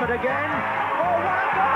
effort again. Oh, what a goal!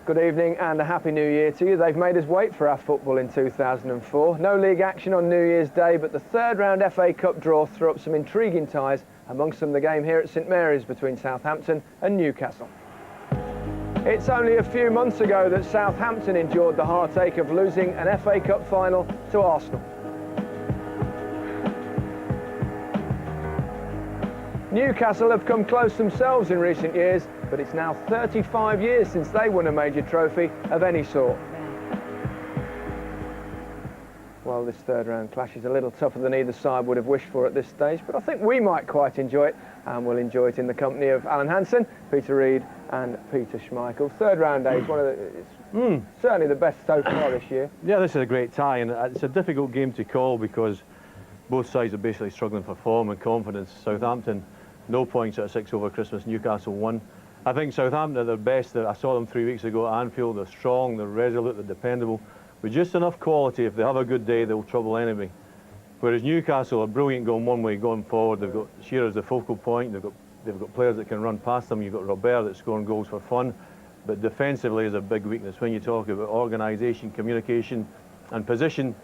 Good evening and a happy new year to you. They've made us wait for our football in 2004. No league action on New Year's Day, but the third round FA Cup draw threw up some intriguing ties, amongst them the game here at St Mary's between Southampton and Newcastle. It's only a few months ago that Southampton endured the heartache of losing an FA Cup final to Arsenal. Newcastle have come close themselves in recent years, but it's now 35 years since they won a major trophy of any sort. Well, this third round clash is a little tougher than either side would have wished for at this stage, but I think we might quite enjoy it, and we'll enjoy it in the company of Alan Hansen, Peter Reid and Peter Schmeichel. Third round day is one of the, certainly the best so far this year. Yeah, this is a great tie, and it's a difficult game to call because both sides are basically struggling for form and confidence. Southampton, no points at 6 over Christmas. Newcastle 1. I think Southampton are their best. I saw them 3 weeks ago at Anfield. They're strong, they're resolute, they're dependable. With just enough quality, if they have a good day, they'll trouble anybody. Whereas Newcastle are brilliant going one way, going forward. They've got Shearer as the focal point. They've got players that can run past them. You've got Robert that's scoring goals for fun. But defensively is a big weakness. When you talk about organisation, communication and position,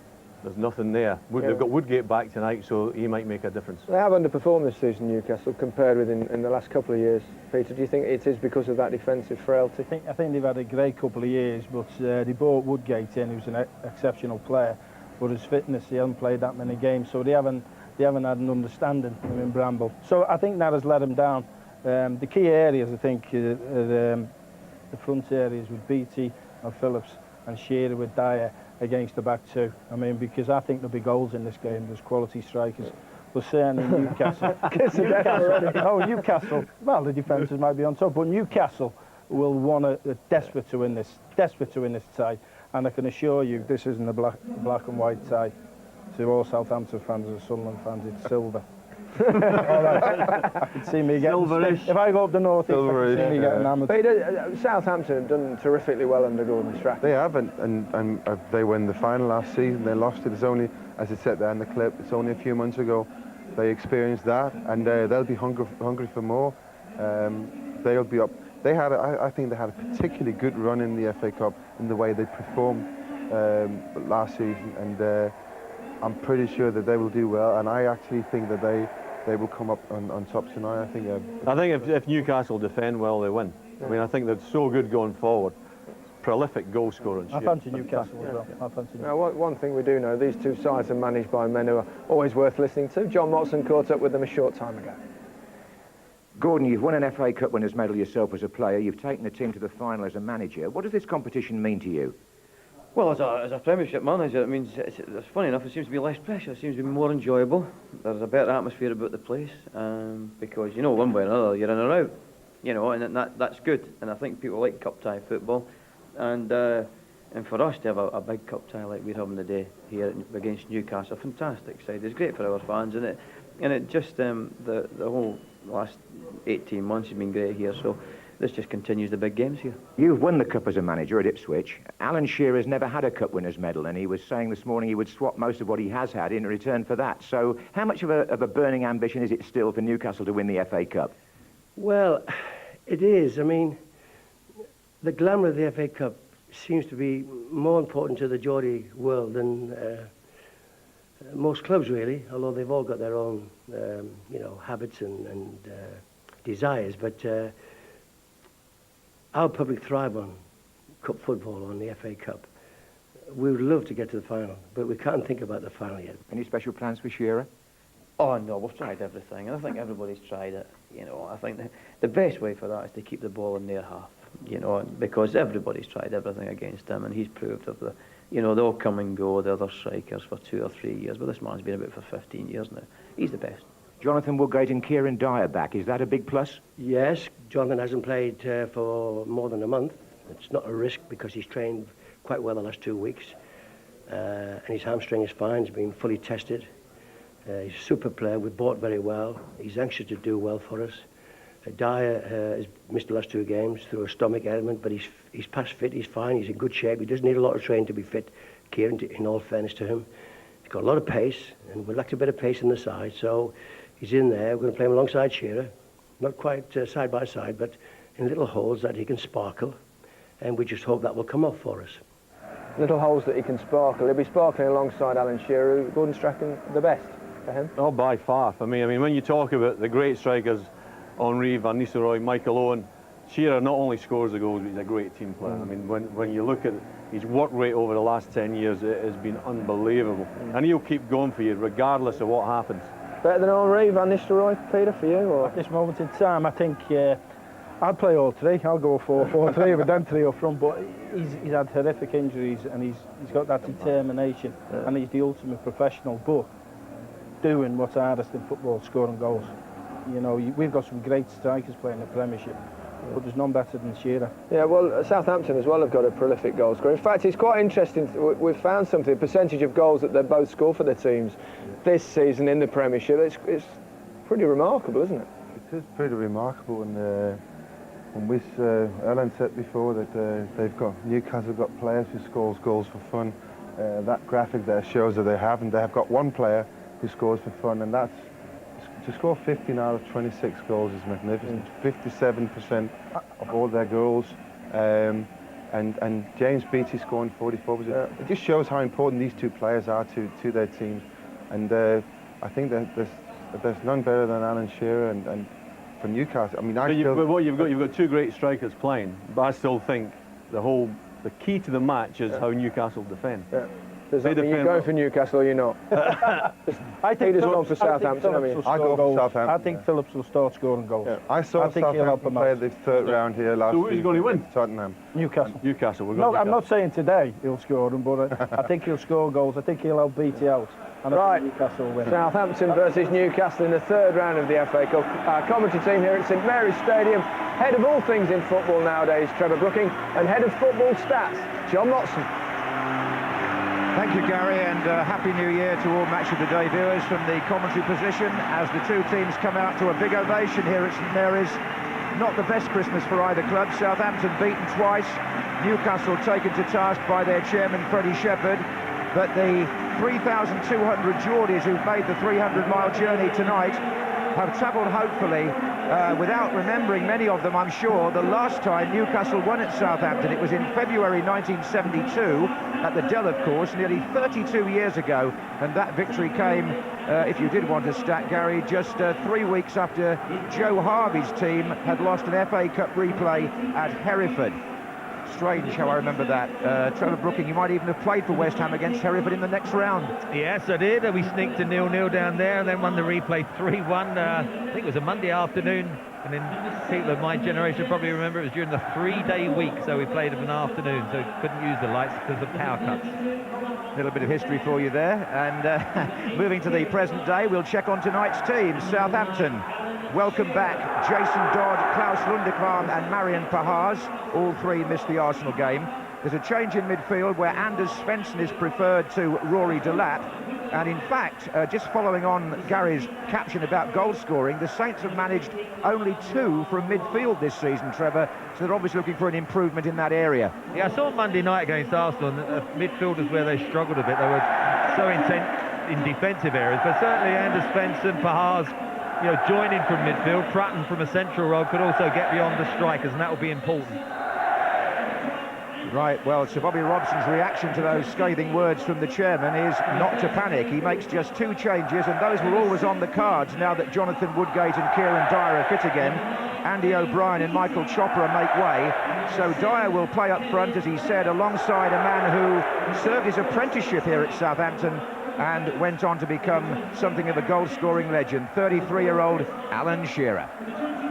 there's nothing there. They've got Woodgate back tonight, so he might make a difference. They have underperformed this season, Newcastle, compared with in the last couple of years. Peter, do you think it is because of that defensive frailty? I think they've had a great couple of years, but they brought Woodgate in, who's an exceptional player, but his fitness, he hasn't played that many games, so they haven't had an understanding in Bramble. So I think that has let them down. The key areas, I think, the front areas with Beattie and Phillips and Shearer with Dyer against the back two. I mean, because I think there'll be goals in this game. There's quality strikers. But certainly Newcastle. Newcastle. Well, the defenders might be on top, but Newcastle will want desperate to win this tie. And I can assure you, this isn't a black and white tie. To all Southampton fans and Sunderland fans, it's silver. All right. I can see me getting silverish. If I go up the north, I can see me getting hammered. But Southampton have done terrifically well under Gordon Strachan. They have, and they won the final last season. They lost it. It's only, as it said there in the clip, it's only a few months ago they experienced that, and they'll be hungry for more. They'll be up. I think they had a particularly good run in the FA Cup in the way they performed last season, and I'm pretty sure that they will do well. And I actually think that they will come up on top tonight. I think if Newcastle defend well, they win. I mean, I think they're so good going forward. Prolific goal scoring. I fancy Newcastle as well. I fancy Now, one thing we do know, these two sides are managed by men who are always worth listening to. John Motson caught up with them a short time ago. Gordon, you've won an FA Cup winners' medal yourself as a player. You've taken the team to the final as a manager. What does this competition mean to you? Well, as a Premiership manager, it means it's funny enough. It seems to be less pressure. It seems to be more enjoyable. There's a better atmosphere about the place because you know, one way or another, you're in or out. You know, and that's good. And I think people like cup tie football, and for us to have a big cup tie like we're having today here against Newcastle, a fantastic side. It's great for our fans, and it just the whole last 18 months has been great here. So this just continues the big games here. You've won the cup as a manager at Ipswich. Alan Shearer's never had a cup winners' medal, and he was saying this morning he would swap most of what he has had in return for that. So how much of a burning ambition is it still for Newcastle to win the FA Cup? Well, it is. I mean, the glamour of the FA Cup seems to be more important to the Geordie world than most clubs, really, although they've all got their own habits and desires. But our public thrive on cup football, on the FA Cup. We would love to get to the final, but we can't think about the final yet. Any special plans for Shearer? Oh no, we've tried everything, and I think everybody's tried it. You know, I think the best way for that is to keep the ball in their half. You know, because everybody's tried everything against him, and he's proved of they'll come and go, the other strikers for 2 or 3 years, but this man's been about for 15 years now. He's the best. Jonathan Woodgate and Kieran Dyer back. Is that a big plus? Yes, Jonathan hasn't played for more than a month, It's not a risk because he's trained quite well the last 2 weeks. And his hamstring is fine, he's been fully tested. He's a super player, we bought very well. He's anxious to do well for us. Dyer has missed the last 2 games through a stomach ailment, but he's past fit, he's fine, he's in good shape. He doesn't need a lot of training to be fit, Kieran, in all fairness to him. He's got a lot of pace, and we lacked a bit of pace in the side, so he's in there. We're going to play him alongside Shearer. Not quite side by side, but in little holes that he can sparkle, and we just hope that will come off for us. Little holes that he can sparkle. He'll be sparkling alongside Alan Shearer. Gordon Strachan, the best for him? Oh, by far for me. I mean, when you talk about the great strikers, Henry, Van Nistelrooy, Michael Owen, Shearer not only scores the goals, but he's a great team player. I mean, when you look at his work rate over the last 10 years, it has been unbelievable. And he'll keep going for you, regardless of what happens. Better than Henry, Van Nistelrooy, Peter, for you? Or? At this moment in time, I think I'd play all 3. I'll go 4-4-3 with them 3 up front, but he's had horrific injuries and he's got that determination, and he's the ultimate professional, but doing what's hardest in football, scoring goals. You know, we've got some great strikers playing the Premiership, but there's none better than Shearer. Yeah, well, Southampton as well have got a prolific goal scorer. In fact, it's quite interesting. We've found something, percentage of goals that they both score for their teams this season in the Premiership. It's pretty remarkable, isn't it? It is pretty remarkable, and we, Ellen said before that they've got, Newcastle got players who scores goals for fun. That graphic there shows that they haven't. They have got one player who scores for fun, and that's to score 15 out of 26 goals is magnificent. 57% of all their goals, and James Beattie scoring 44%. It just shows how important these 2 players are to their teams, and I think that there's none better than Alan Shearer and for Newcastle. I mean, you've got 2 great strikers playing, but I still think the key to the match is how Newcastle defend. Yeah. Does that mean you're going for Newcastle or you're not? I think Peter's gone for Southampton. I go for Southampton. I think Phillips will start scoring goals. Yeah. I saw Southampton play the 3rd round here last week. So who's going to win? Tottenham. Newcastle. Newcastle. No, I'm not saying today he'll score them, but I think he'll score goals. I think he'll help Beattie out. And I think Newcastle will win. Southampton versus Newcastle in the 3rd round of the FA Cup. Our commentary team here at St Mary's Stadium, head of all things in football nowadays, Trevor Brooking, and head of football stats, John Motson. Thank you, Gary, and Happy New Year to all Match of the Day viewers from the commentary position as the 2 teams come out to a big ovation here at St Mary's. Not the best Christmas for either club. Southampton beaten twice, Newcastle taken to task by their chairman Freddie Shepherd, but the 3,200 Geordies who've made the 300-mile journey tonight have travelled hopefully without remembering, many of them I'm sure, the last time Newcastle won at Southampton. It was in February 1972 at the Dell, of course, nearly 32 years ago, and that victory came, if you did want to stat, Gary, just 3 weeks after Joe Harvey's team had lost an FA Cup replay at Hereford. Strange how I remember that. Trevor Brooking, you might even have played for West Ham against Hereford in the next round. Yes, I did. We sneaked a 0-0 down there and then won the replay 3-1. I think it was a Monday afternoon. And then people of my generation probably remember it was during the 3-day week, so we played of an afternoon, so couldn't use the lights because of power cuts. A little bit of history for you there. And moving to the present day, we'll check on tonight's teams. Southampton welcome back Jason Dodd, Klaus Lundekvam and Marian Pahars. All 3 missed the Arsenal game. There's a change in midfield where Anders Svensson is preferred to Rory Delap. And in fact, just following on Gary's caption about goal scoring, the Saints have managed only 2 from midfield this season, Trevor, so they're obviously looking for an improvement in that area. Yeah, I saw Monday night against Arsenal, and midfield is where they struggled a bit. They were so intent in defensive areas, but certainly Anders Svensson, Pahars, you know, joining from midfield. Prutton from a central role could also get beyond the strikers, and that will be important. Right, well, Sir Bobby Robson's reaction to those scathing words from the chairman is not to panic. He makes just 2 changes, and those were always on the cards now that Jonathan Woodgate and Kieran Dyer are fit again. Andy O'Brien and Michael Chopra make way. So Dyer will play up front, as he said, alongside a man who served his apprenticeship here at Southampton and went on to become something of a goal-scoring legend, 33-year-old Alan Shearer.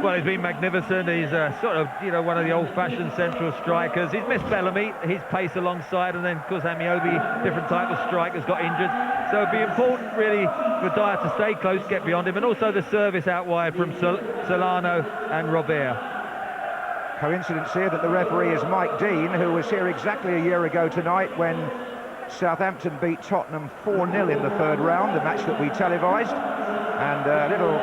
Well, he's been magnificent. He's sort of, you know, one of the old-fashioned central strikers. He's missed Bellamy, his pace alongside, and then, of course, Amiobi, different type of strikers, got injured. So it'd be important, really, for Dyer to stay close, get beyond him, and also the service out wide from Solano and Robert. Coincidence here that the referee is Mike Dean, who was here exactly a year ago tonight when Southampton beat Tottenham 4-0 in the third round, the match that we televised. And a little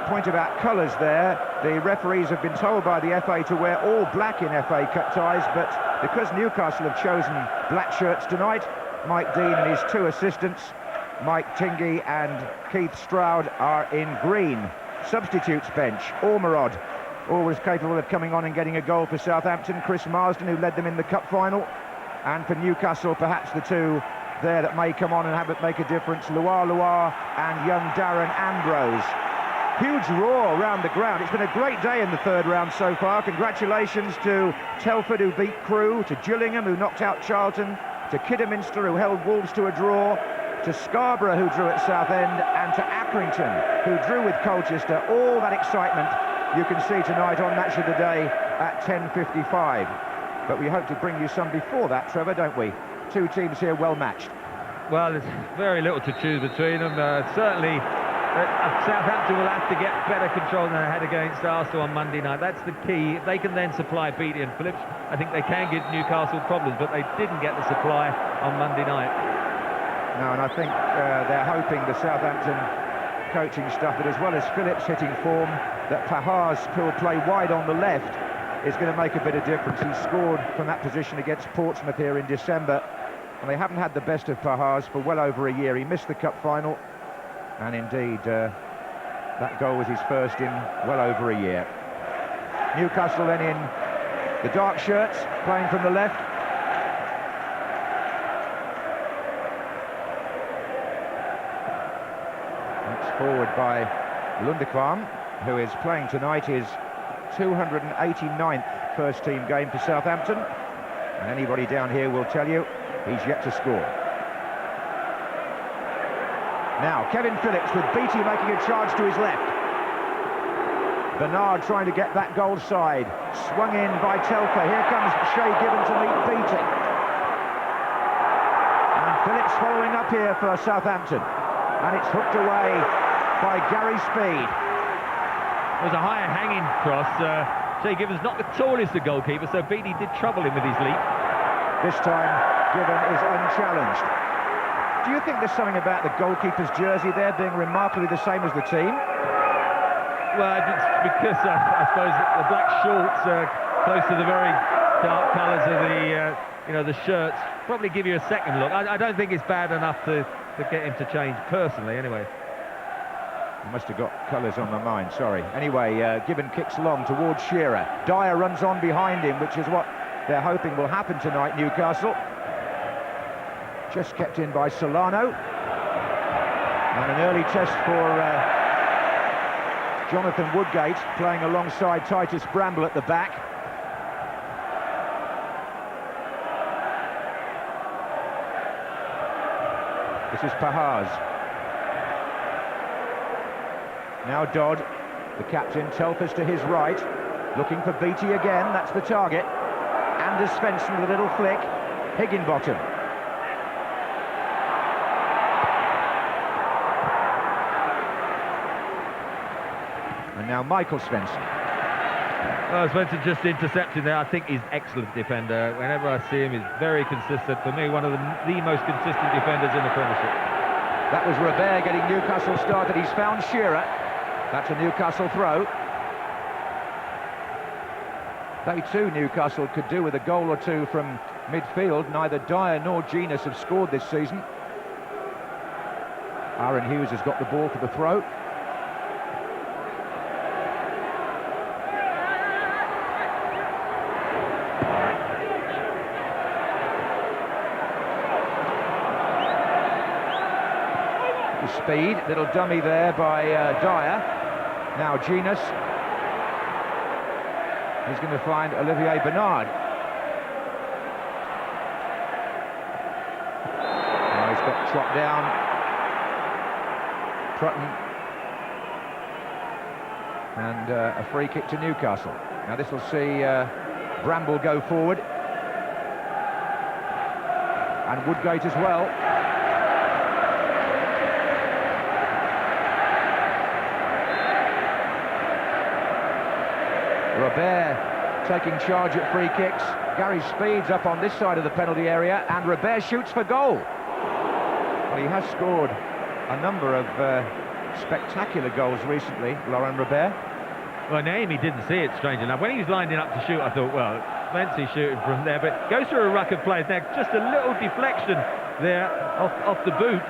point about colours there. The referees have been told by the FA to wear all black in FA Cup ties, but because Newcastle have chosen black shirts tonight, Mike Dean and his two assistants, Mike Tingey and Keith Stroud, are in green. Substitutes bench, Ormerod, always capable of coming on and getting a goal for Southampton. Chris Marsden, who led them in the cup final. And for Newcastle, perhaps the two there that may come on and make a difference, Luar and young Darren Ambrose. Huge roar around the ground. It's been a great day in the third round so far. Congratulations to Telford, who beat Crewe, to Gillingham, who knocked out Charlton, to Kidderminster, who held Wolves to a draw, to Scarborough, who drew at Southend, and to Accrington, who drew with Colchester. All that excitement you can see tonight on Match of the Day at 10:55. But we hope to bring you some before that, Trevor, don't we? Two teams here well matched. Well, there's very little to choose between them. Certainly, Southampton will have to get better control than they had against Arsenal on Monday night. That's the key. If they can then supply Beattie and Phillips, I think they can give Newcastle problems, but they didn't get the supply on Monday night. No, and I think they're hoping, the Southampton coaching staff, that as well as Phillips hitting form, that Pahars, who will play wide on the left, is going to make a bit of difference. He scored from that position against Portsmouth here in December, and they haven't had the best of Pahars for well over a year. He missed the cup final, and indeed that goal was his first in well over a year. Newcastle then in the dark shirts, playing from the left. That's forward by Lundekvam, who is playing tonight his 289th first-team game for Southampton, and anybody down here will tell you he's yet to score. Now Kevin Phillips with Beattie making a charge to his left. Bernard trying to get that goal side, swung in by Telfer. Here comes Shay Gibbon to meet Beattie, and Phillips following up here for Southampton, and it's hooked away by Gary Speed. It was a higher hanging cross. Shay Gibbon's not the tallest of goalkeepers, so Beattie did trouble him with his leap. This time, Gibbon is unchallenged. Do you think there's something about the goalkeeper's jersey there being remarkably the same as the team? Well, it's because I suppose the black shorts are close to the very dark colours of the the shirts. Probably give you a second look. I don't think it's bad enough to get him to change, personally, anyway. I must have got colours on my mind, sorry. Anyway, Gibbon kicks long towards Shearer. Dyer runs on behind him, which is what they're hoping will happen tonight, Newcastle. Just kept in by Solano. And an early test for Jonathan Woodgate, playing alongside Titus Bramble at the back. This is Pahars. Now Dodd, the captain. Telfers to his right, looking for Beattie again. That's the target. Anders Svensson with a little flick. Higginbottom. And now Michael Svensson. Well, Svensson just intercepting there. I think he's an excellent defender. Whenever I see him, he's very consistent. For me, one of the most consistent defenders in the Premiership. That was Robert getting Newcastle started. He's found Shearer. That's a Newcastle throw. They too, Newcastle, could do with a goal or two from midfield. Neither Dyer nor Genus have scored this season. Aaron Hughes has got the ball for the throw. Speed, little dummy there by Dyer. Now Genus. He's going to find Olivier Bernard. Now he's got Trot down. Prutton. And a free kick to Newcastle. Now this will see Bramble go forward. And Woodgate as well. Robert taking charge at free kicks. Gary Speed's up on this side of the penalty area, and Robert shoots for goal. Well, he has scored a number of spectacular goals recently, Laurent Robert. Well, Naomi didn't see it, strange enough. When he was lining up to shoot, I thought, well, fancy shooting from there, but goes through a ruck of players. Now, just a little deflection there off the boot.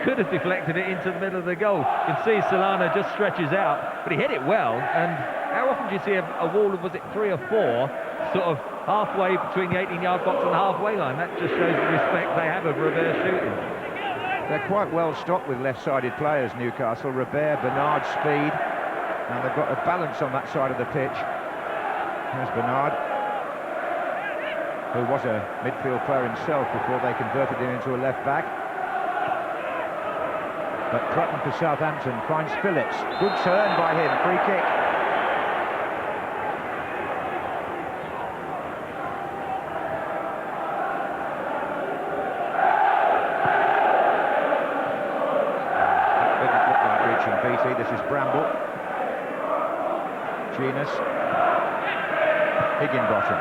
Could have deflected it into the middle of the goal. You can see Solana just stretches out, but he hit it well. And how often do you see a wall of, was it 3 or 4, sort of halfway between the 18-yard box and the halfway line? That just shows the respect they have of Robert shooting. They're quite well stocked with left-sided players, Newcastle. Robert, Bernard, Speed. And they've got a balance on that side of the pitch. Here's Bernard, who was a midfield player himself before they converted him into a left-back. But Prutton for Southampton finds Phillips. Good turn by him, free kick. Didn't look like reaching BT. This is Bramble. Genus. Higginbottom.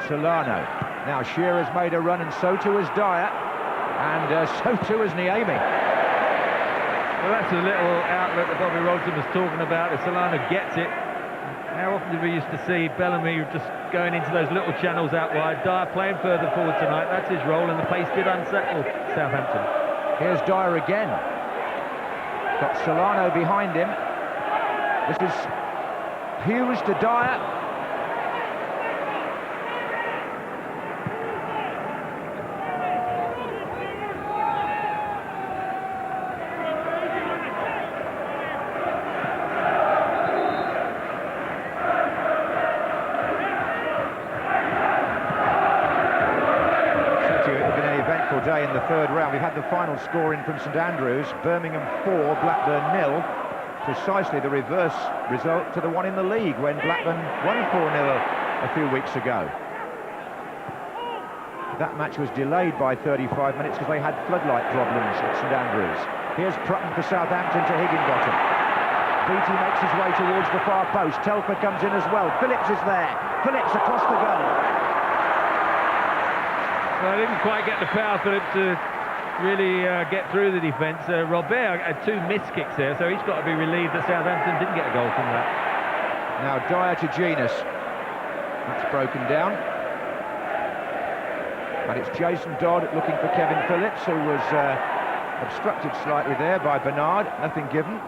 Solano. Now Shearer's made a run, and so too has Dyer, and so too has Niemi. Well, that's a little outlet that Bobby Robson was talking about. If Solana gets it, how often did we used to see Bellamy just going into those little channels out wide? Dyer playing further forward tonight. That's his role, and the pace did unsettle Southampton. Here's Dyer again. Got Solano behind him. This is Hughes to Dyer. Day in the third round. We've had the final score in from St Andrews. Birmingham 4, Blackburn 0. Precisely the reverse result to the one in the league when Blackburn won 4-0 a few weeks ago. That match was delayed by 35 minutes because they had floodlight problems at St Andrews. Here's Prutton for Southampton to Higginbottom. Beattie makes his way towards the far post. Telfer comes in as well. Phillips is there. Phillips across the goal. Well, I didn't quite get the power for it to really get through the defence. Robert had 2 missed kicks there, so he's got to be relieved that Southampton didn't get a goal from that. Now Dyer to Genus. That's broken down. And it's Jason Dodd looking for Kevin Phillips, who was obstructed slightly there by Bernard. Nothing given.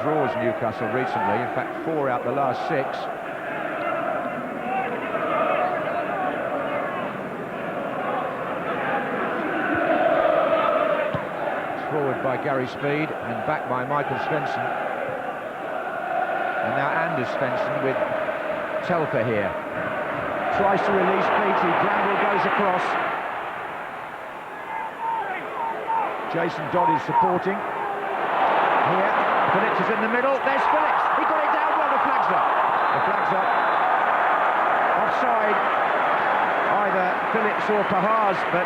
Draws Newcastle recently, in fact 4 out the last 6. It's forward by Gary Speed and back by Michael Svensson. And now Anders Svensson with Telfer here. Tries to release Beattie, Bramble goes across. Jason Dodd is supporting. Here. Phillips is in the middle. There's Phillips. He got it down well. The flag's up. The flag's up. Offside. Either Phillips or Pahars, but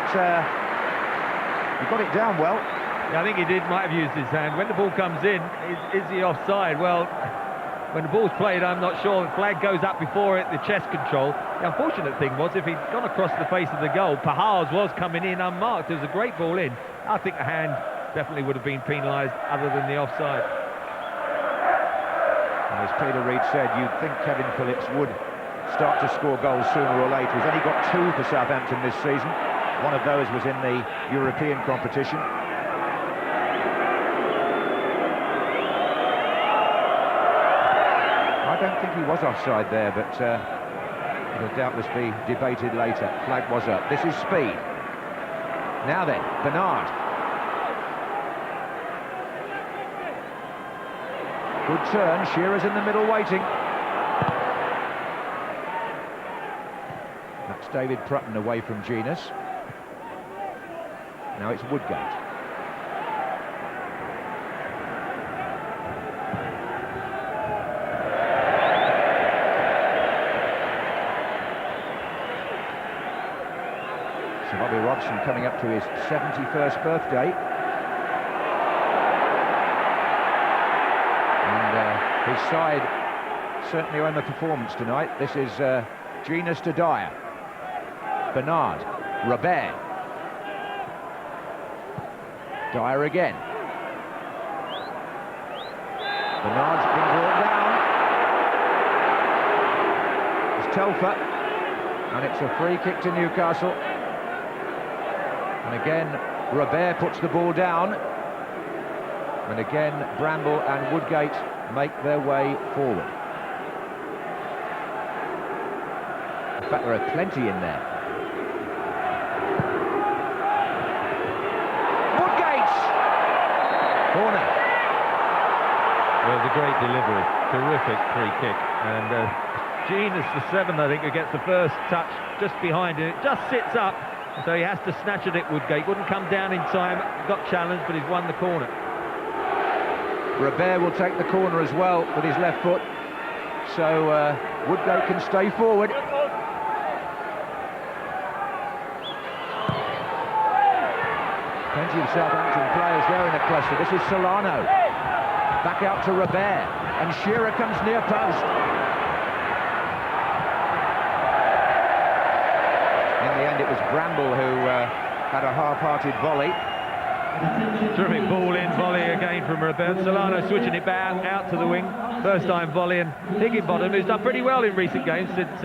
he got it down well. Yeah, I think he might have used his hand. When the ball comes in, is he offside? Well, when the ball's played, I'm not sure. The flag goes up before it, the chest control. The unfortunate thing was, if he'd gone across the face of the goal, Pahars was coming in unmarked. It was a great ball in. I think a hand definitely would have been penalised other than the offside. As Peter Reid said, you'd think Kevin Phillips would start to score goals sooner or later. He's only got 2 for Southampton this season. One of those was in the European competition. I don't think he was offside there, but it'll doubtless be debated later. Flag was up. This is Speed. Now then, Bernard. Good turn, Shearer's in the middle waiting. That's David Prutton away from Genus. Now it's Woodgate. So Bobby Robson coming up to his 71st birthday. And his side certainly on the performance tonight. This is Genus to Dyer. Bernard. Robert. Dyer again. Bernard's been brought down. It's Telfer. And it's a free kick to Newcastle. And again, Robert puts the ball down. And again, Bramble and Woodgate make their way forward. In fact, there are plenty in there. Woodgate! Corner. Well, it was a great delivery. Terrific free kick. And Genus, the 7th, I think, who gets the first touch just behind it. It just sits up. So he has to snatch it at Woodgate. Wouldn't come down in time. Got challenged, but he's won the corner. Robert will take the corner as well with his left foot. So Woodgate can stay forward. Plenty of Southampton players there in the cluster. This is Solano. Back out to Robert. And Shearer comes near post. In the end, it was Bramble who had a half-hearted volley. Terrific ball in, volley again from Robert. Solano switching it back out to the wing. First time volley, and Higginbottom, who's done pretty well in recent games since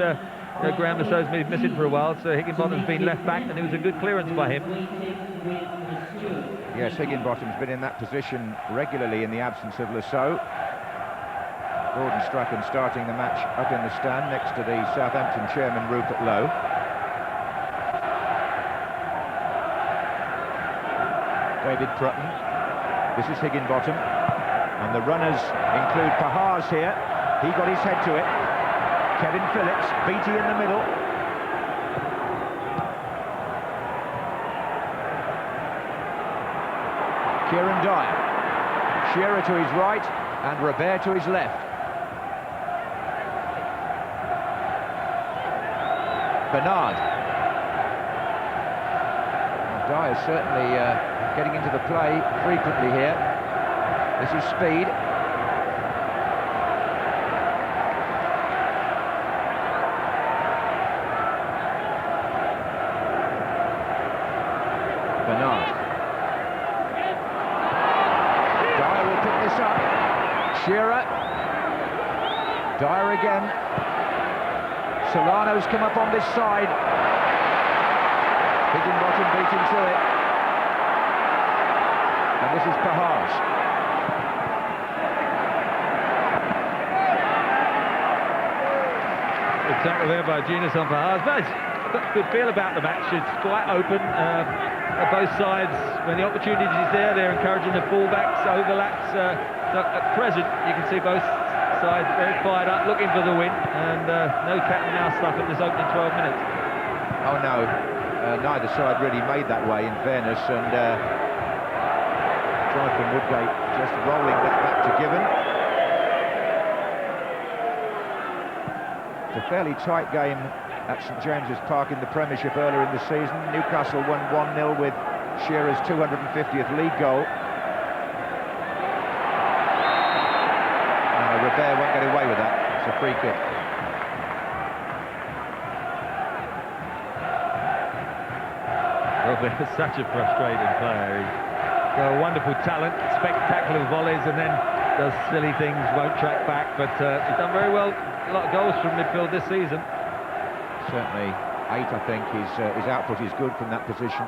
Graham Lasso's been missing for a while. So Higginbottom's been left back, and it was a good clearance by him. Yes, Higginbottom's been in that position regularly in the absence of Lassow. Gordon Strachan starting the match up in the stand next to the Southampton chairman, Rupert Lowe. David Prutton. This is Higginbottom. And the runners include Pahars here. He got his head to it. Kevin Phillips, Beattie in the middle. Kieran Dyer. Shearer to his right and Robert to his left. Bernard. Well, Dyer's certainly getting into the play frequently here. This is Speed. Bernard. Dyer will pick this up. Shearer. Dyer again. Solano's come up on this side. Higginbottom beating through it. And this is Pahars. Good tackle there by Genus on Pahars. But it's got a good feel about the match. It's quite open at both sides. When the opportunity is there, they're encouraging the fullbacks, overlaps. So at present, you can see both sides very fired up, looking for the win, and no cat and mouse stuff in this opening 12 minutes. Oh no, neither side really made that way, in fairness, and Jonathan Woodgate just rolling that back to Given. It's a fairly tight game at St James's Park in the Premiership earlier in the season. Newcastle won 1-0 with Shearer's 250th league goal. Robert won't get away with that. It's a free kick. Robert is such a frustrating player. He's got a wonderful talent, spectacular volleys, and then does silly things, won't track back. But he's done very well. A lot of goals from midfield this season. Certainly 8, I think. His output is good from that position.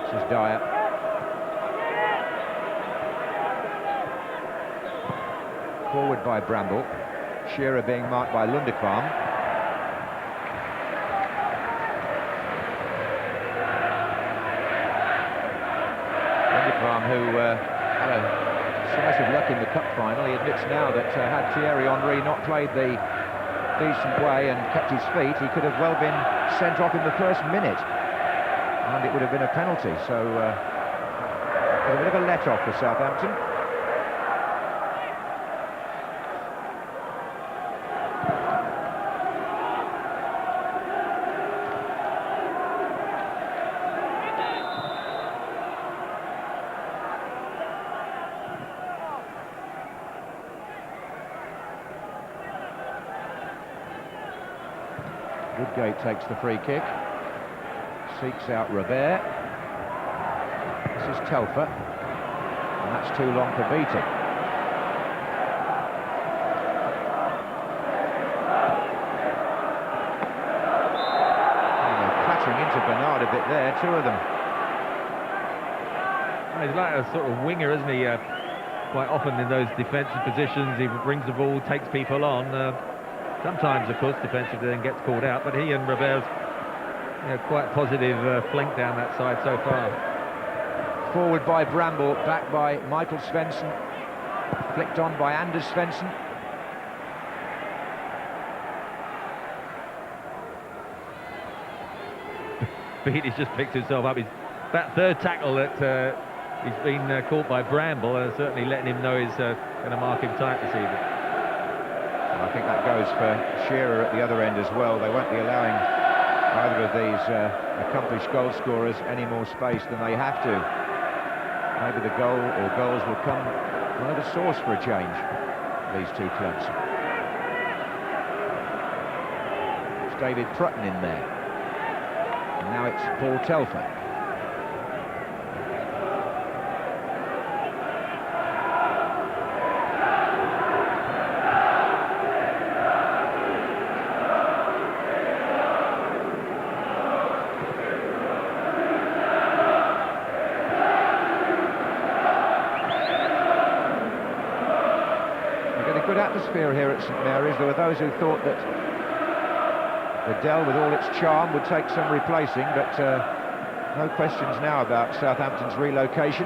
This is Dyer. Forward by Bramble. Shearer being marked by Lundekvam. Lundekvam, who slice of luck in the cup final. He admits now that had Thierry Henry not played the decent way and kept his feet, he could have well been sent off in the first minute, and it would have been a penalty. So a bit of a let-off for Southampton. Woodgate takes the free kick, seeks out Robert. This is Telfer, and that's too long for Beattie. Clattering into Bernard a bit there, two of them. He's like a sort of winger, isn't he? Quite often in those defensive positions, he brings the ball, takes people on. Sometimes, of course, defensively then gets called out, but he and Robert's quite positive flank down that side so far. Forward by Bramble, back by Michael Svensson, flicked on by Anders Svensson. Beattie's just picked himself up. That third tackle that he's been caught by Bramble certainly letting him know he's going to mark him tight this evening. I think that goes for Shearer at the other end as well. They won't be allowing either of these accomplished goal scorers any more space than they have to. Maybe the goal or goals will come one of the source for a change, these two clubs. It's David Prutton in there. And now it's Paul Telfer. Atmosphere here at St Mary's. There were those who thought that the Dell, with all its charm, would take some replacing, but no questions now about Southampton's relocation.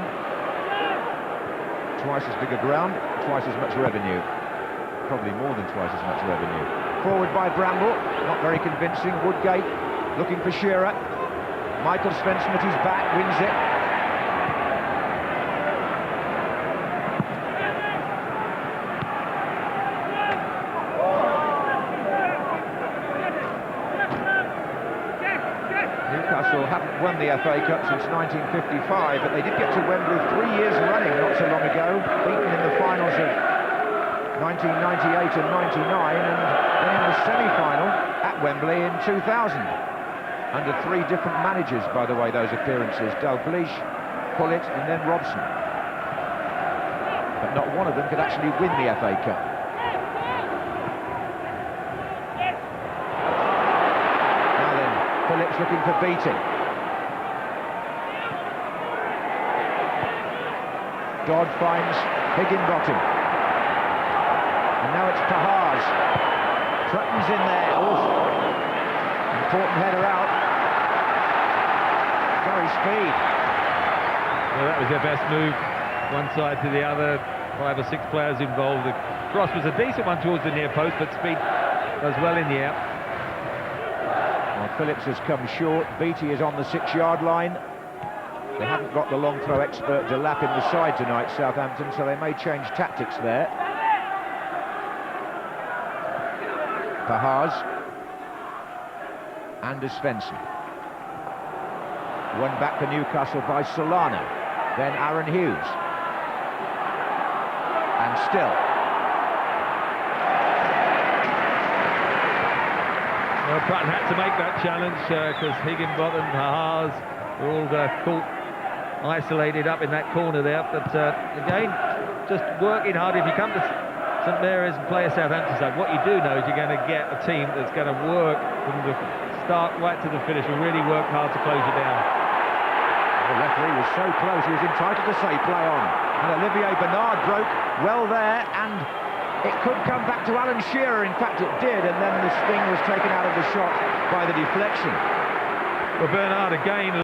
Twice as big a ground, twice as much revenue. Probably more than twice as much revenue. Forward by Bramble, not very convincing. Woodgate looking for Shearer. Michael Svensson at his back wins it. Newcastle haven't won the FA Cup since 1955, but they did get to Wembley 3 years running not so long ago, beaten in the finals of 1998 and 99, and then in the semi-final at Wembley in 2000. Under three different managers, by the way, those appearances: Dalglish, Pullet and then Robson. But not one of them could actually win the FA Cup. Phillips looking for Beattie. Dodd finds Higginbottom. And now it's Pahars. Trutton's in there. Important header out. Very speed. Well, that was their best move. One side to the other. 5 or 6 players involved. The cross was a decent one towards the near post, but speed does well in the air. Phillips has come short. Beattie is on the 6-yard line. They haven't got the long throw expert to lap in the side tonight, Southampton, so they may change tactics there. Pahars. Anders Svensson. One back for Newcastle by Solano. Then Aaron Hughes. And still. Well, Prutton had to make that challenge because Higginbottom, Pahars were all caught isolated up in that corner there. But again, just working hard. If you come to St Mary's and play a Southampton side, what you do know is you're going to get a team that's going to work from the start right to the finish and really work hard to close you down. The referee was so close, he was entitled to say play on. And Olivier Bernard broke well there, and it could come back to Alan Shearer. In fact, it did, and then the sting was taken out of the shot by the deflection. Well, Bernard again,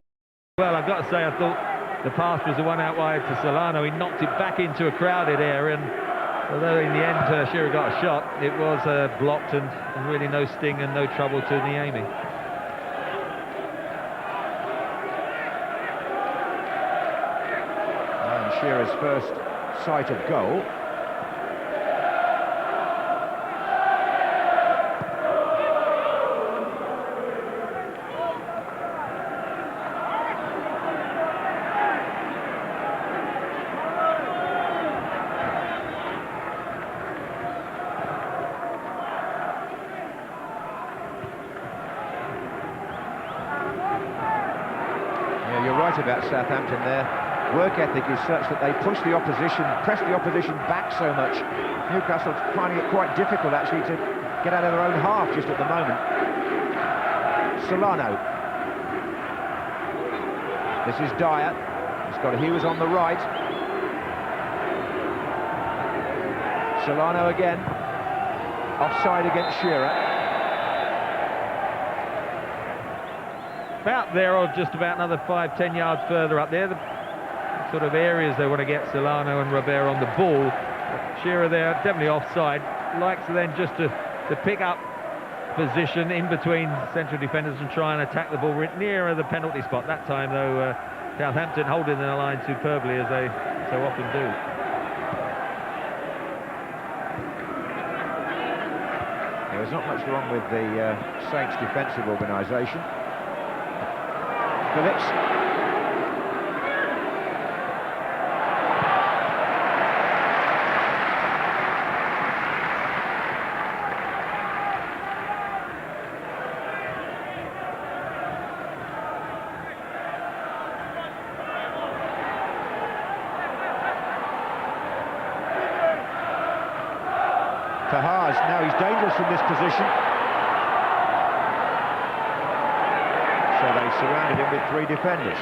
well, I've got to say, I thought The pass was the one out wide to Solano. He knocked it back into a crowded area, and although in the end Shearer got a shot, it was blocked and really no sting and no trouble to Niemi. And Shearer's first sight of goal. About Southampton, their work ethic is such that they push the opposition, press the opposition back so much. Newcastle finding it quite difficult actually to get out of their own half just at the moment. Solano. This is Dyer. He's got Hughes on the right. Solano again. Offside against Shearer. About there, or just about another 5-10 yards further up there, the sort of areas they want to get Solano and Robert on the ball. Shearer there, definitely offside, likes then just to pick up position in between central defenders and try and attack the ball nearer the penalty spot. That time though, Southampton holding their line superbly, as they so often do. There's not much wrong with the Saints' defensive organisation. Phillips. Tahars, now he's dangerous from this position. So they surrounded him with 3 defenders.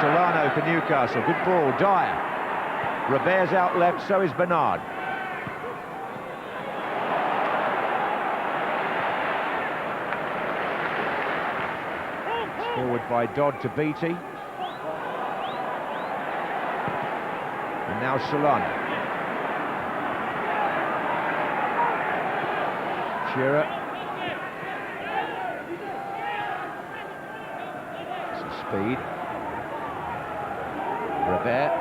Solano for Newcastle, good ball, Dyer. Robert's out left, so is Bernard. Forward by Dodd to Beattie. And now Solano. Shearer. Some speed. Robert.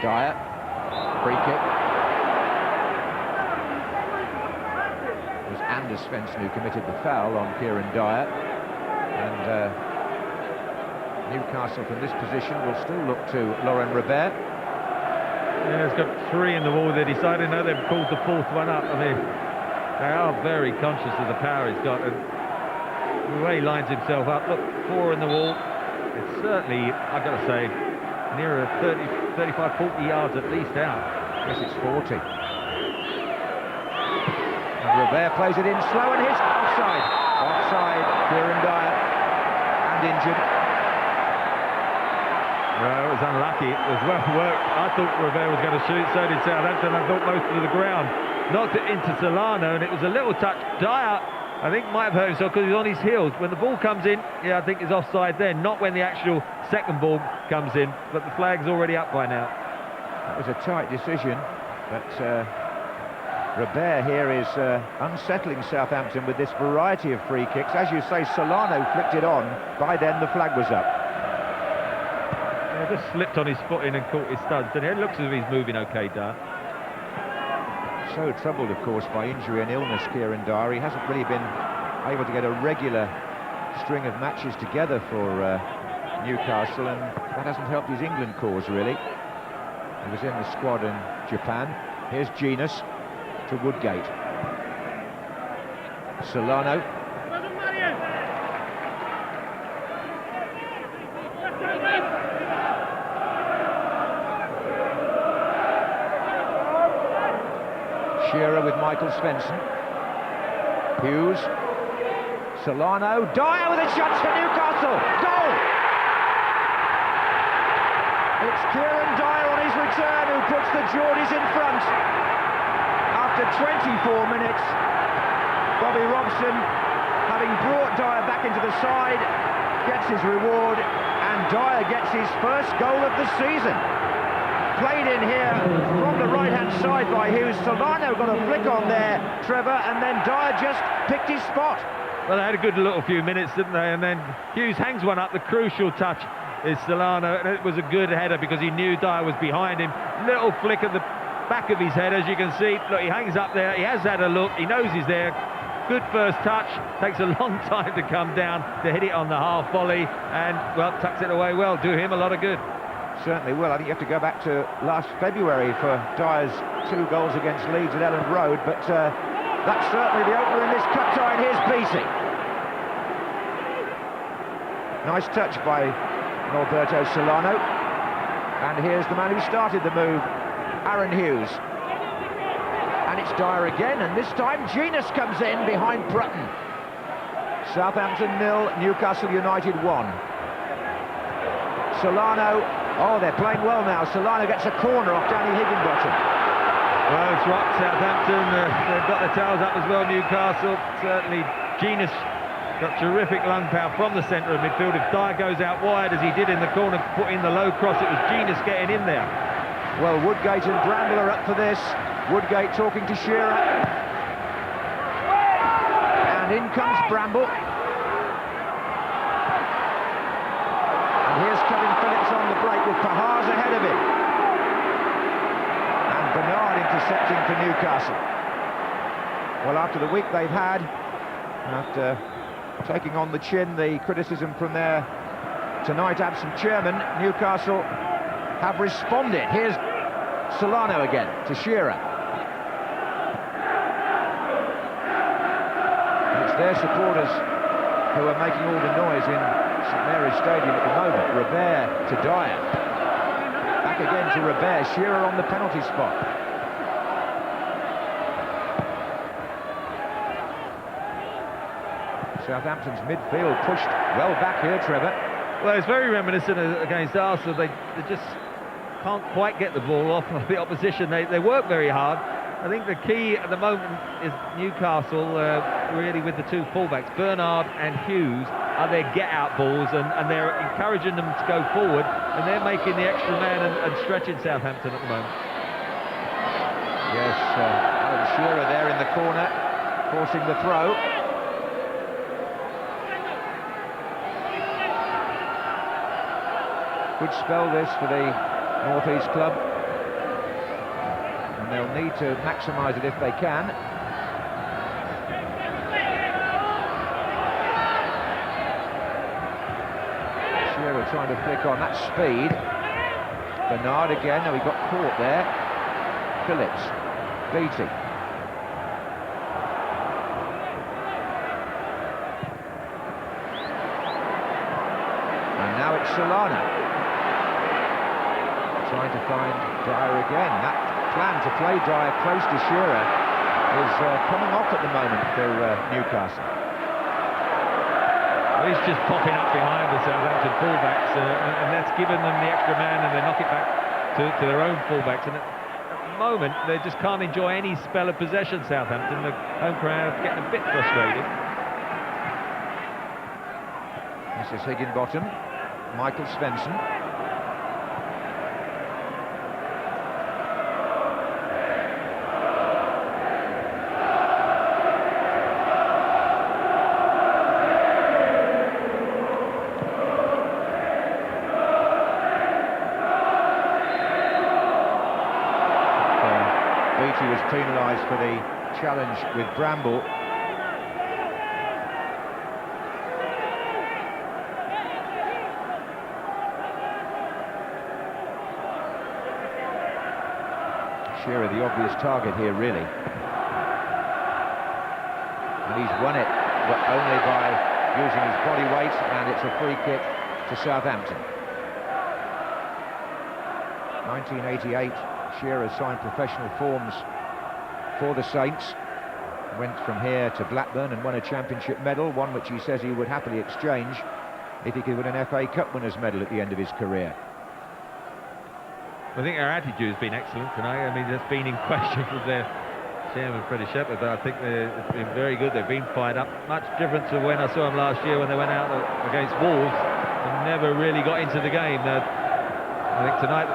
Dyer. Free kick. It was Anders Svensson who committed the foul on Kieran Dyer. And Newcastle from this position will still look to Laurent Robert. Yeah, he's got 3 in the wall. They decided, no, they've called the 4th one up. I mean, they are very conscious of the power he's got, and the way he lines himself up. Look, 4 in the wall. It's certainly, I've got to say, nearer 30, 35, 40 yards at least out. Yes, it's 40. And Robert plays it in slow and hits offside. Offside, Kieran Dyer, and injured. Well, it was unlucky. It was well worked. I thought Robert was going to shoot, so did Southampton. I thought most of the ground. Knocked it into Solano, and it was a little touch. Dyer, I think, might have hurt himself because he's on his heels. When the ball comes in, yeah, I think he's offside then, not when the actual second ball comes in, but the flag's already up by now. That was a tight decision, but Robert here is unsettling Southampton with this variety of free kicks. As you say, Solano flicked it on. By then, the flag was up. Yeah, just slipped on his foot in and caught his studs. And it looks as if he's moving okay, Dyer. So troubled, of course, by injury and illness, Kieran Dyer. He hasn't really been able to get a regular string of matches together for Newcastle, and that hasn't helped his England cause, really. He was in the squad in Japan. Here's Genus to Woodgate. Solano. Shearer with Michael Svensson. Hughes. Solano. Dyer with a shot for Newcastle. Goal! It's Kieran Dyer on his return who puts the Geordies in front. After 24 minutes, Bobby Robson having brought Dyer back into the side, gets his reward, and Dyer gets his first goal of the season. Played in here from the right-hand side by Hughes. Solano got a flick on there, Trevor, and then Dyer just picked his spot. Well, they had a good little few minutes, didn't they? And then Hughes hangs one up. The crucial touch is Solano, and it was a good header because he knew Dyer was behind him. Little flick at the back of his head, as you can see. Look, he hangs up there. He has had a look. He knows he's there. Good first touch. Takes a long time to come down to hit it on the half volley, and well, tucks it away well. Do him a lot of good. Certainly will. I think you have to go back to last February for Dyer's 2 goals against Leeds at Elland Road, but that's certainly the opener in this cup tie, and here's Beattie. Nice touch by Norberto Solano, and here's the man who started the move, Aaron Hughes. And it's Dyer again, and this time Genus comes in behind Brutton. Southampton 0, Newcastle United 1. Solano, oh, they're playing well now. Solano gets a corner off Danny Higginbottom. Well, it's right, Southampton, they've got their tails up as well, Newcastle. Certainly, Genus got terrific lung power from the centre of midfield. If Dyer goes out wide, as he did in the corner, put in the low cross, it was Genus getting in there. Well, Woodgate and Bramble are up for this. Woodgate talking to Shearer. And in comes Bramble. And here's Kevin Phillips on the break with Pahars ahead of him. And Bernard intercepting for Newcastle. Well, after the week they've had, after taking on the chin the criticism from their tonight absent chairman, Newcastle have responded. Here's Solano again to Shearer. It's their supporters who are making all the noise in St Mary's Stadium at the moment. Robert to Dyer. Back again to Robert. Shearer on the penalty spot. Southampton's midfield pushed well back here, Trevor. Well, it's very reminiscent against Arsenal. They just can't quite get the ball off of the opposition. They work very hard. I think the key at the moment is Newcastle, really with the 2 fullbacks, Bernard and Hughes, are their get-out balls, and they're encouraging them to go forward, and they're making the extra man and stretching Southampton at the moment. Yes, Alan Shearer there in the corner, forcing the throw. Good spell this for the North East club. And they'll need to maximise it if they can. Shearer trying to flick on, that speed. Bernard again, no, he got caught there. Phillips, Beattie. And now it's Solano. Trying to find Dyer again. That plan to play Dyer close to Shearer is coming off at the moment for Newcastle. Well, he's just popping up behind the Southampton fullbacks, and that's given them the extra man, and they knock it back to their own fullbacks. And at the moment, they just can't enjoy any spell of possession, Southampton. The home crowd getting a bit frustrated. This is Higginbottom, Michael Svensson. Beattie was penalised for the challenge with Bramble. Shearer the obvious target here, really. And he's won it, but only by using his body weight, and it's a free kick to Southampton. 1988, Shearer signed professional forms for the Saints. Went from here to Blackburn and won a championship medal, one which he says he would happily exchange if he could win an FA Cup winners' medal at the end of his career. I think our attitude has been excellent tonight. I mean, that's been in question from their Chairman Freddie Shepherd, but I think it's been very good. They've been fired up. Much different to when I saw them last year when they went out against Wolves and never really got into the game. I think tonight,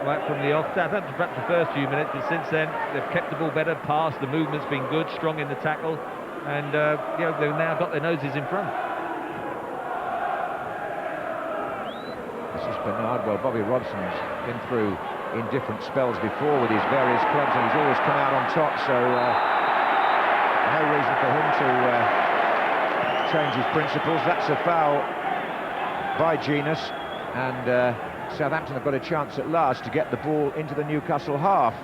right from the off, Southampton perhaps the first few minutes, but since then they've kept the ball better, passed, the movement's been good, strong in the tackle, and you know, they've now got their noses in front. This is Bernard. Well, Bobby Robson's been through in different spells before with his various clubs, and he's always come out on top, so no reason for him to change his principles. That's a foul by Genus, and Southampton have got a chance at last to get the ball into the Newcastle half.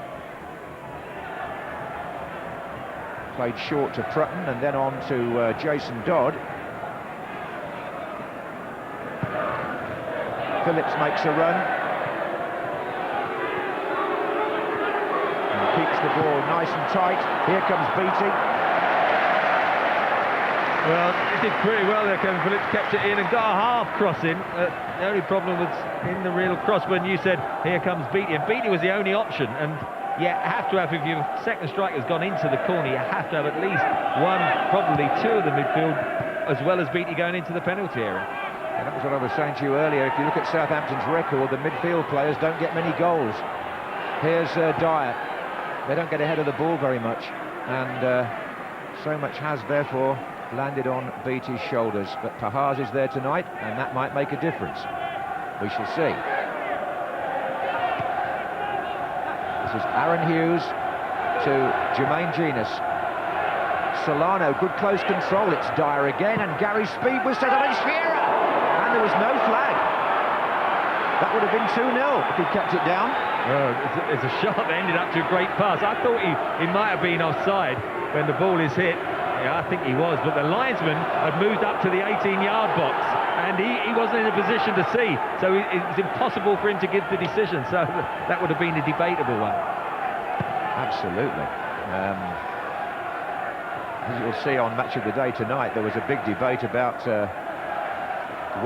Played short to Prutton and then on to Jason Dodd. Phillips makes a run and keeps the ball nice and tight. Here comes Beattie. Well, he did pretty well there, Kevin Phillips, kept it in and got a half crossing. The only problem was in the real cross when you said, here comes Beattie, and Beattie was the only option, and you have to have, if your second striker's gone into the corner, you have to have at least one, probably two of the midfield, as well as Beattie going into the penalty area. And that was what I was saying to you earlier. If you look at Southampton's record, the midfield players don't get many goals. Here's Dyer. They don't get ahead of the ball very much, and so much has therefore landed on Beattie's shoulders. But Pahars is there tonight, and that might make a difference. We shall see. This is Aaron Hughes to Jermaine Genus. Solano, good close control. It's Dyer again, and Gary Speed was set up in Shearer. And there was no flag. That would have been 2-0 if he kept it down. Well, it's a shot that ended up to a great pass. I thought he might have been offside when the ball is hit. Yeah, I think he was, but the linesman had moved up to the 18-yard box, and he wasn't in a position to see, so it was impossible for him to give the decision, so that would have been a debatable one. Absolutely. As you'll see on Match of the Day tonight, there was a big debate about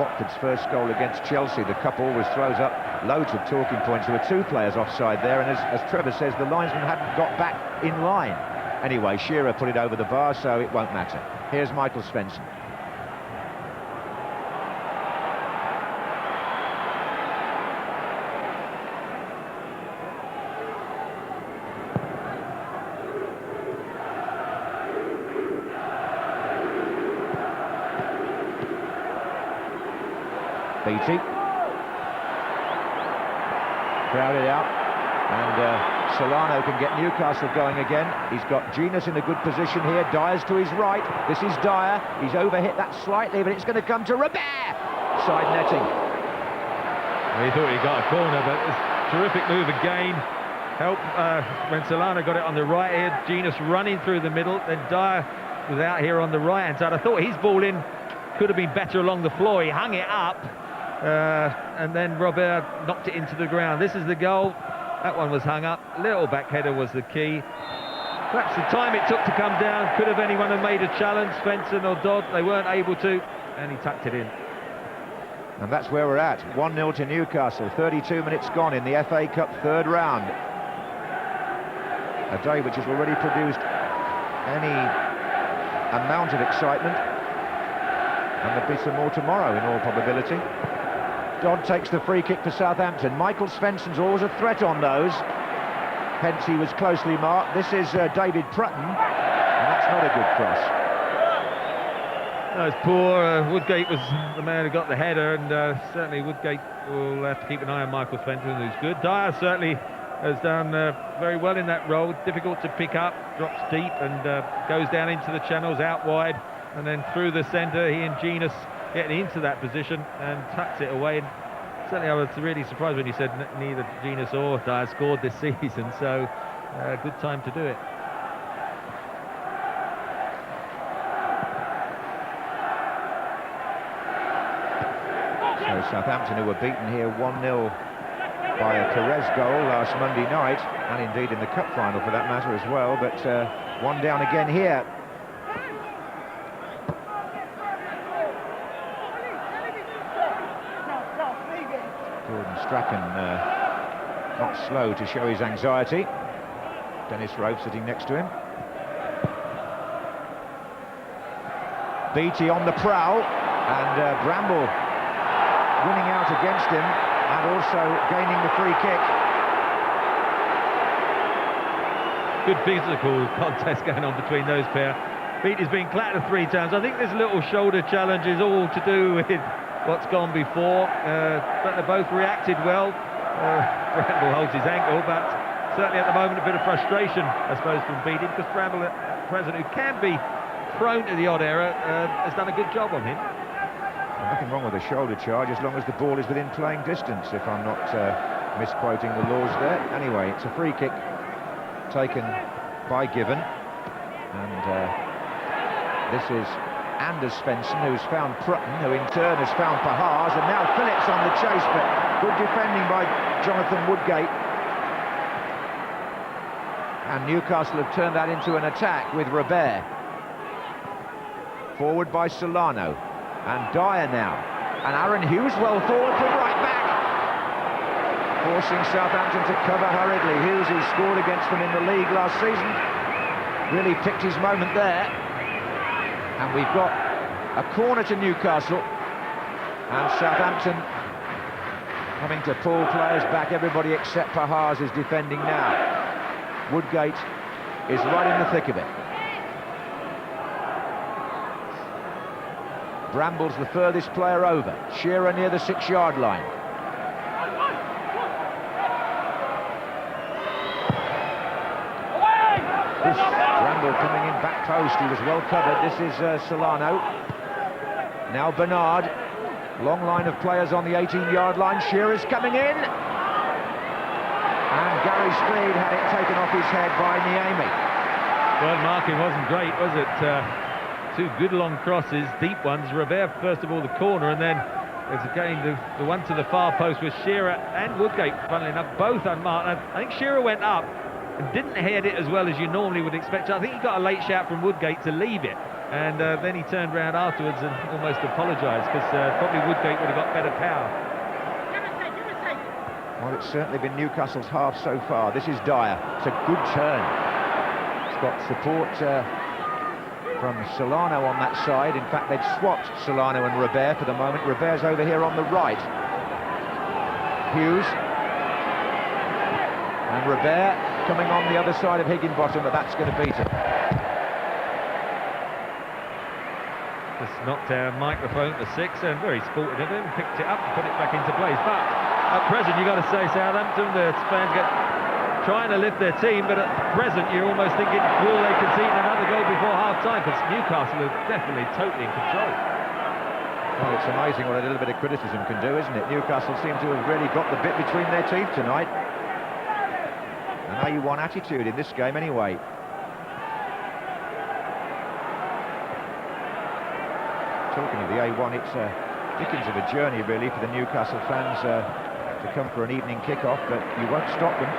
Watford's first goal against Chelsea. The cup always throws up loads of talking points. There were two players offside there, and as Trevor says, the linesman hadn't got back in line. Anyway, Shearer put it over the bar, so it won't matter. Here's Michael Svensson. Beattie. Crowded out, and Solano can get Newcastle going again. He's got Genus in a good position here. Dyer's to his right. This is Dyer. He's overhit that slightly, but it's going to come to Robert. Side netting. Well, he thought he got a corner, but it's a terrific move again. Help when Solano got it on the right here. Genus running through the middle. Then Dyer was out here on the right-hand side. I thought his ball in could have been better along the floor. He hung it up, and then Robert knocked it into the ground. This is the goal. That one was hung up. Little back header was the key. Perhaps the time it took to come down, could have anyone have made a challenge, Svensson or Dodd? They weren't able to, and he tucked it in. And that's where we're at. 1-0 to Newcastle. 32 minutes gone in the FA Cup third round. A day which has already produced any amount of excitement. And there'll be some more tomorrow in all probability. Dodd takes the free kick for Southampton. Michael Svensson's always a threat on those. Hence he was closely marked. This is David Prutton, and that's not a good cross. That was poor. Woodgate was the man who got the header, and certainly Woodgate will have to keep an eye on Michael Svensson, who's good. Dyer certainly has done very well in that role. Difficult to pick up, drops deep and goes down into the channels, out wide, and then through the centre. He and Genus getting into that position and tucks it away. And certainly I was really surprised when you said neither Genus or Dyer scored this season, so good time to do it. So Southampton, who were beaten here 1-0 by a Perez goal last Monday night, and indeed in the cup final for that matter as well, but one down again here. Gordon Strachan not slow to show his anxiety. Dennis Rowe sitting next to him. Beattie on the prowl, and Bramble winning out against him and also gaining the free kick. Good physical contest going on between those pair. Beattie's been clattered 3 times. I think this little shoulder challenge is all to do with what's gone before, but they both reacted well. Bramble holds his ankle, but certainly at the moment a bit of frustration, I suppose, from Beattie, because Bramble at present, who can be prone to the odd error, has done a good job on him. Well, nothing wrong with a shoulder charge as long as the ball is within playing distance, if I'm not misquoting the laws there. Anyway, it's a free kick taken by Given, and this is Anders Svensson, who's found Prutton, who in turn has found Pahars, and now Phillips on the chase, but good defending by Jonathan Woodgate. And Newcastle have turned that into an attack with Robert. Forward by Solano, and Dyer now, and Aaron Hughes well forward from right back, forcing Southampton to cover hurriedly. Hughes, who scored against them in the league last season, really picked his moment there. And we've got a corner to Newcastle, and Southampton having to pull players back. Everybody except Pahars is defending now. Woodgate is right in the thick of it. Bramble's the furthest player over. Shearer near the 6-yard line. Bramble coming in back post. He was well covered. This is Solano. Now Bernard. Long line of players on the 18-yard line. Shearer's coming in. And Gary Speed had it taken off his head by Niemi. Well, marking wasn't great, was it? 2 good long crosses, deep ones. Robert, first of all, the corner, and then there's again the one to the far post with Shearer and Woodgate, funnily enough, both unmarked. I think Shearer went up and didn't head it as well as you normally would expect. I think he got a late shout from Woodgate to leave it, and then he turned round afterwards and almost apologised, because probably Woodgate would have got better power. Well, it's certainly been Newcastle's half so far. This is Dyer. It's a good turn. It's got support from Solano on that side. In fact, they've swapped Solano and Robert for the moment. Robert's over here on the right. Hughes. And Robert coming on the other side of Higginbottom, but that's going to beat him. Just knocked our microphone to 6, and very sportive of him, picked it up and put it back into place. But at present, you've got to say Southampton, the fans trying to lift their team, but at present you're almost thinking, will they concede another goal before half-time? Because Newcastle are definitely totally in control. Well, it's amazing what a little bit of criticism can do, isn't it? Newcastle seem to have really got the bit between their teeth tonight. And how you want attitude in this game anyway. Talking of the A1, it's dickens of a journey really for the Newcastle fans to come for an evening kick-off, but you won't stop them.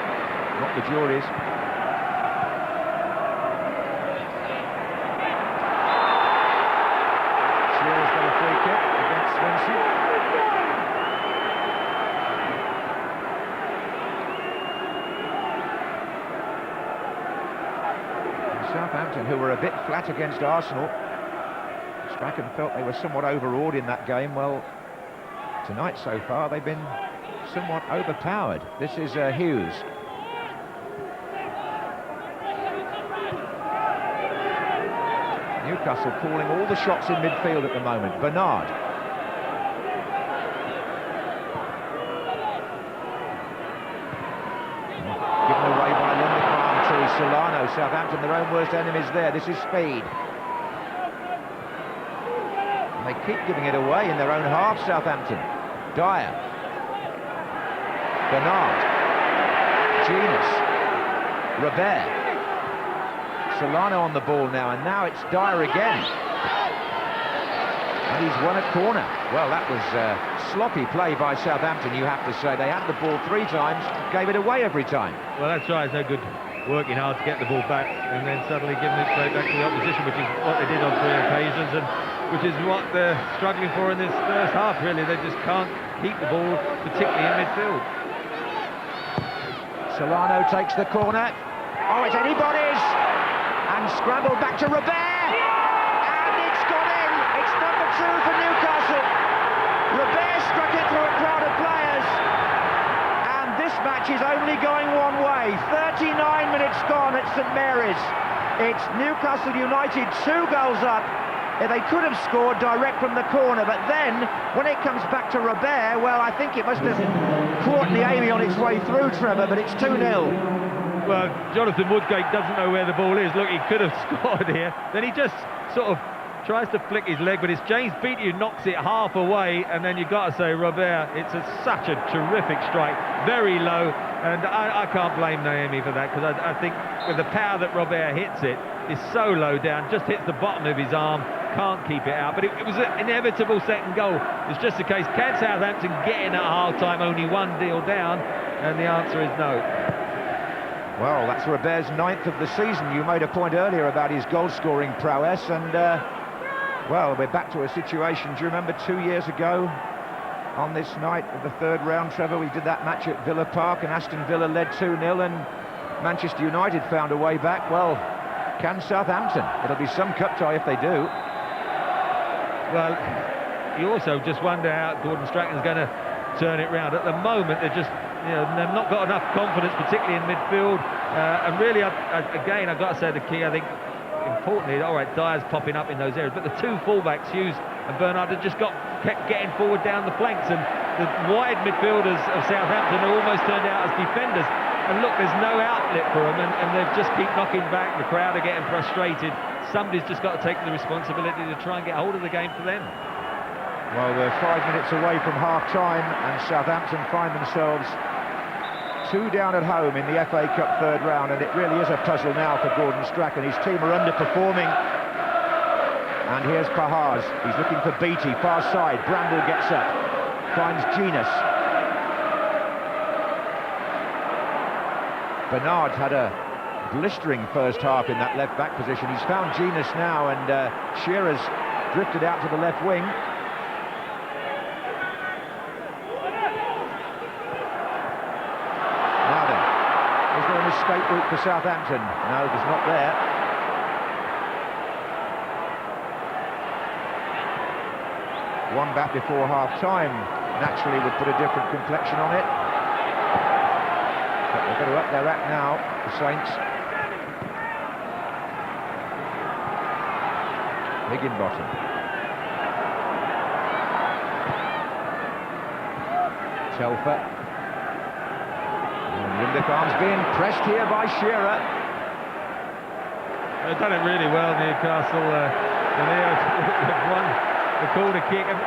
Not the juries. Shearer's got a free kick against Svensson. And Southampton, who were a bit flat against Arsenal, Strachan felt they were somewhat overawed in that game. Well, tonight so far they've been somewhat overpowered. This is Hughes. Newcastle calling all the shots in midfield at the moment. Bernard. Given away by Lindequist to Solano. Southampton, their own worst enemies there. This is Speed. And they keep giving it away in their own half, Southampton. Dyer. Bernard. Genius. Robert. Solano on the ball now, and now it's Dyer again. And he's won a corner. Well, that was sloppy play by Southampton, you have to say. They had the ball 3 times, gave it away every time. Well, that's right. It's no good working hard to get the ball back and then suddenly giving it straight back to the opposition, which is what they did on 3 occasions, and which is what they're struggling for in this first half, really. They just can't keep the ball, particularly in midfield. Solano takes the corner. Oh, it's anybody's! And scrambled back to Robert! And it's gone in! It's number 2 for Newcastle! Robert struck it through a crowd of players. And this match is only going one way. 39 minutes gone at St Mary's. It's Newcastle United 2 goals up. They could have scored direct from the corner, but then, when it comes back to Robert, well, I think it must have caught the Amy on its way through, Trevor, but it's 2-0. Well, Jonathan Woodgate doesn't know where the ball is. Look, he could have scored here. Then he just sort of tries to flick his leg, but it's James Beattie who knocks it half away, and then you've got to say, Robert, it's such a terrific strike, very low, and I can't blame Naomi for that, because I think with the power that Robert hits it, it's so low down, just hits the bottom of his arm, can't keep it out. But it was an inevitable second goal. It's just a case, can Southampton get in at half-time, only 1-0 down? And the answer is no. Well, that's Robert's 9th of the season. You made a point earlier about his goal-scoring prowess, and well, we're back to a situation. Do you remember 2 years ago on this night of the 3rd round, Trevor? We did that match at Villa Park and Aston Villa led 2-0 and Manchester United found a way back. Well, can Southampton? It'll be some cup tie if they do. Well, you also just wonder how Gordon Strachan's going to turn it round. At the moment, they're just, they've not got enough confidence, particularly in midfield. And really, again, I've got to say the key, I think, importantly, all right, Dyer's popping up in those areas, but the 2 fullbacks, Hughes and Bernard, have just kept getting forward down the flanks, and the wide midfielders of Southampton are almost turned out as defenders. And look, there's no outlet for them, and they've just keep knocking back. The crowd are getting frustrated. Somebody's just got to take the responsibility to try and get hold of the game for them. Well, we're 5 minutes away from half-time, and Southampton find themselves 2 down at home in the FA Cup 3rd round, and it really is a puzzle now for Gordon Strachan. His team are underperforming. And here's Pahars. He's looking for Beattie, far side. Bramble gets up, finds Genus. Bernard had a blistering first half in that left-back position. He's found Genus now, and Shearer's drifted out to the left wing. Now then, is there an escape route for Southampton? No, there's not there. One back before half-time naturally would put a different complexion on it. But they've got to up their act now, the Saints. Higginbottom. Telfer. And Lindefarm's being pressed here by Shearer. They've done it really well, Newcastle. They've won the corner kick, and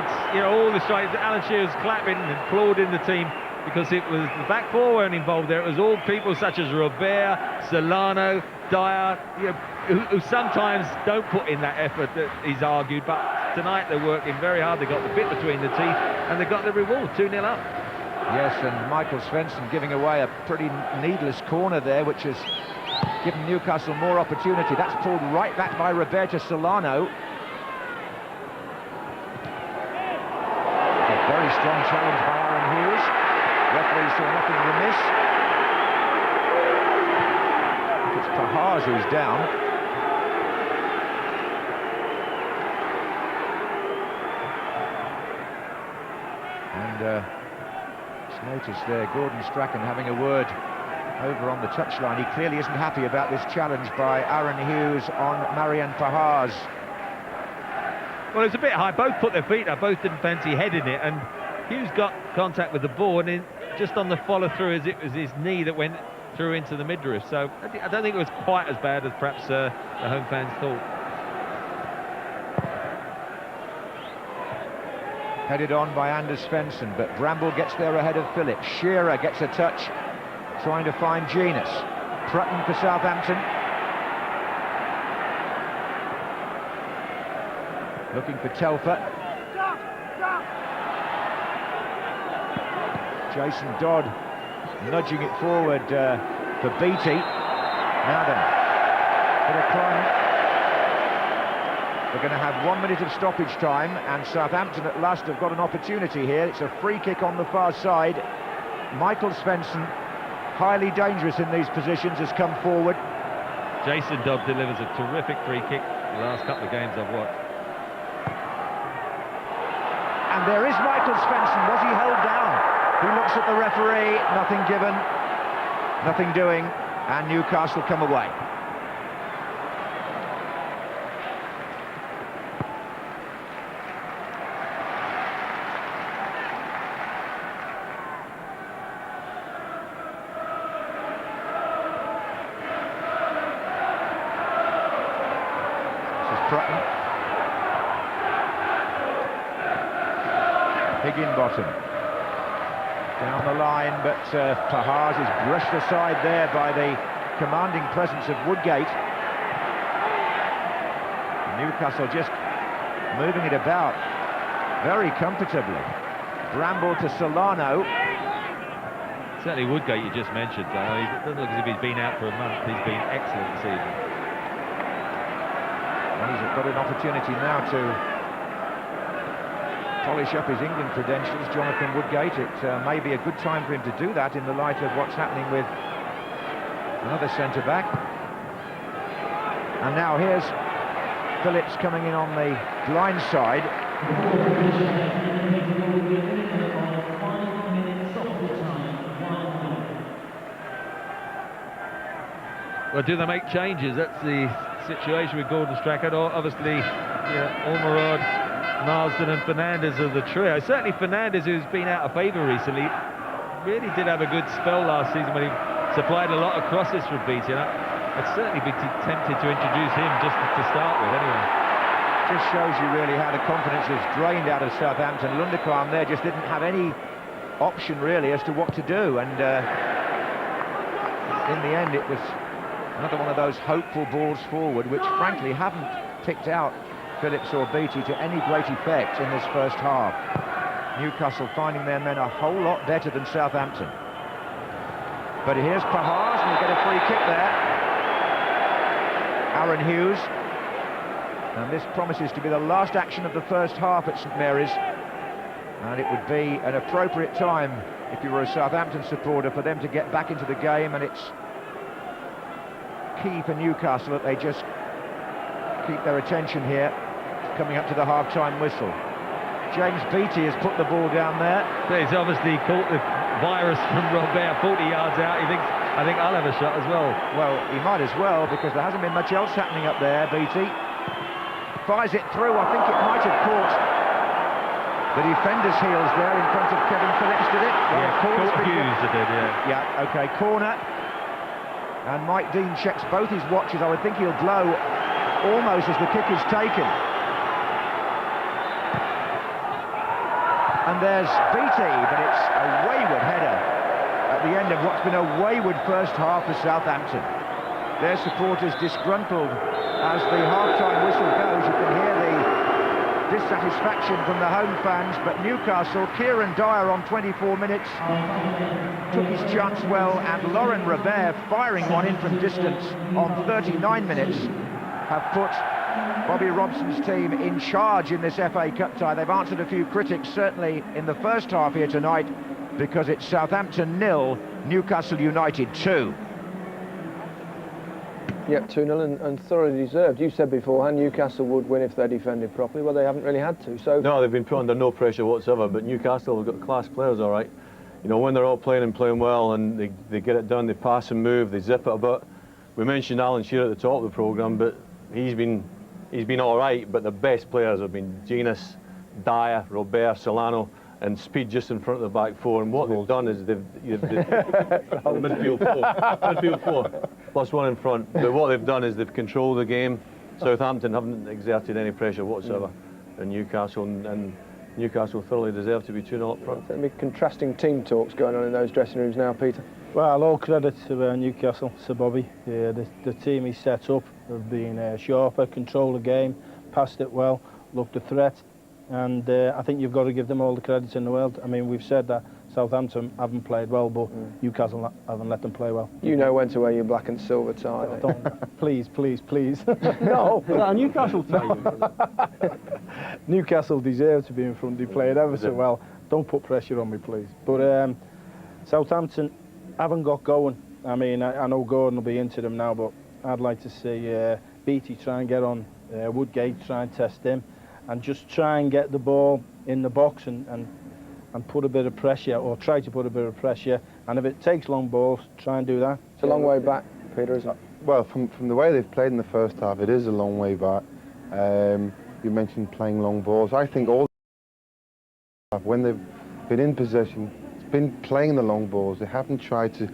it's all the strikes. Alan Shearer's clapping and applauding the team, because it was the back 4 weren't involved there. It was all people such as Robert, Solano, Dyer, who sometimes don't put in that effort that he's argued, but tonight they're working very hard. They got the bit between the teeth, and they got the reward, 2-0 up. Yes, and Michael Svensson giving away a pretty needless corner there, which has given Newcastle more opportunity. That's pulled right back by Roberto Solano. A very strong challenge by Aaron Hughes. Referee saw nothing remiss. It's Pahars who's down. And it's noticed there, Gordon Strachan having a word over on the touchline. He clearly isn't happy about this challenge by Aaron Hughes on Marian Pahars. Well, it's a bit high. Both put their feet up, both didn't fancy heading it, and Hughes got contact with the ball, and just on the follow-through, as it was his knee that went through into the midriff. So I don't think it was quite as bad as perhaps the home fans thought. Headed on by Anders Svensson, but Bramble gets there ahead of Phillips. Shearer gets a touch, trying to find Genus. Prutton for Southampton. Looking for Telfer. Jason Dodd nudging it forward for Beattie. Now then, bit of climb. We're going to have 1 minute of stoppage time, and Southampton at last have got an opportunity here. It's a free kick on the far side. Michael Svensson highly dangerous in these positions, has come forward. Jason Dodd delivers a terrific free kick the last couple of games I've watched. And there is Michael Svensson. Was he held down? He looks at the referee, nothing given, nothing doing, and Newcastle come away. Higginbottom down the line, but Pahars is brushed aside there by the commanding presence of Woodgate. Newcastle just moving it about very comfortably. Bramble to Solano. Certainly Woodgate you just mentioned, it doesn't look as if he's been out for a month. He's been excellent this evening. And he's got an opportunity now to polish up his England credentials, Jonathan Woodgate. It may be a good time for him to do that in the light of what's happening with another centre-back. And now here's Phillips coming in on the blind side. Well, do they make changes? That's the situation with Gordon Strachan. Obviously, Ormerod, Marsden and Fernandez are the trio. Certainly Fernandez, who's been out of favour recently, really did have a good spell last season when he supplied a lot of crosses for Beattie. I'd certainly be tempted to introduce him just to start with anyway. Just shows you really how the confidence is drained out of Southampton. Lundequam there just didn't have any option really as to what to do, and in the end it was another one of those hopeful balls forward which frankly haven't picked out Phillips or Beattie to any great effect in this first half. Newcastle finding their men a whole lot better than Southampton. But here's Pahars, and we get a free kick there. Aaron Hughes. And this promises to be the last action of the first half at St Mary's. And it would be an appropriate time, if you were a Southampton supporter, for them to get back into the game, and it's key for Newcastle that they just keep their attention here, coming up to the half-time whistle. James Beattie has put the ball down there. He's obviously caught the virus from Robert 40 yards out. He thinks, I think I'll have a shot as well. Well, he might as well, because there hasn't been much else happening up there. Beattie fires it through. I think it might have caught the defender's heels there in front of Kevin Phillips, did it? Well, yeah, caught Hughes, it did, yeah. Yeah, OK, corner. And Mike Dean checks both his watches. I would think he'll blow almost as the kick is taken. And there's Beattie, but it's a wayward header at the end of what's been a wayward first half for Southampton. Their supporters disgruntled as the half-time whistle goes. You can hear the dissatisfaction from the home fans, but Newcastle, Kieran Dyer on 24 minutes, took his chance well, and Laurent Robert firing one in from distance on 39 minutes have put Bobby Robson's team in charge in this FA Cup tie. They've answered a few critics, certainly in the first half here tonight, because it's Southampton 0, Newcastle United 2. Yep, 2-0 and thoroughly deserved. You said beforehand Newcastle would win if they defended properly. Well, they haven't really had to. So no, they've been put under no pressure whatsoever, but Newcastle have got class players, all right. You know, when they're all playing and playing well and they get it done, they pass and move, they zip it a bit. We mentioned Alan Shearer at the top of the programme, but he's been all right, but the best players have been Genius, Dyer, Robert, Solano, and Speed just in front of the back four. And what they've done is they've midfield four, plus one in front. But what they've done is they've controlled the game. Southampton haven't exerted any pressure whatsoever in Newcastle, and Newcastle thoroughly deserve to be 2-0 up front. There'll be contrasting team talks going on in those dressing rooms now, Peter. Well, all credit to Newcastle, Sir Bobby. Yeah, the team he set up have been sharper, controlled the game, passed it well, looked a threat, and I think you've got to give them all the credit in the world. I mean, we've said that Southampton haven't played well, but Newcastle haven't let them play well. You know when to wear your black and silver tie. Don't, please. No, Newcastle tie. Newcastle deserve to be in front. They played ever so well. Don't put pressure on me, please. But Southampton, haven't got going. I mean, I know Gordon will be into them now, but I'd like to see Beattie try and get on Woodgate, try and test him, and just try and get the ball in the box and put a bit of pressure, or try to put a bit of pressure. And if it takes long balls, try and do that. It's a long way back, Peter, isn't it? Well, from the way they've played in the first half, it is a long way back. You mentioned playing long balls. I think all when they've been in possession, it's been playing the long balls. They haven't tried to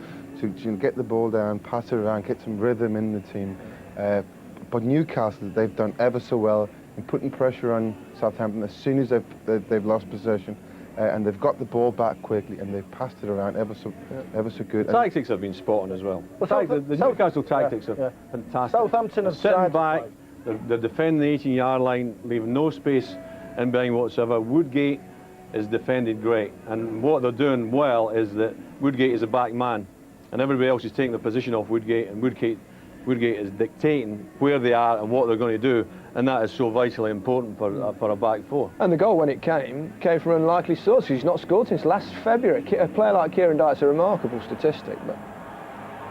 get the ball down, pass it around, get some rhythm in the team. But Newcastle, they've done ever so well in putting pressure on Southampton as soon as they've lost possession. And they've got the ball back quickly, and they've passed it around ever so good. Tactics have been spot on as well. The Newcastle tactics are fantastic. Southampton have sitting back, they're defending the 18-yard line, leaving no space in behind whatsoever. Woodgate is defended great, and what they're doing well is that Woodgate is a back man, and everybody else is taking the position off Woodgate, and Woodgate is dictating where they are and what they're going to do, and that is so vitally important for a back four. And the goal, when it came from unlikely sources. He's not scored since last February. A player like Kieran Dyche's a remarkable statistic. But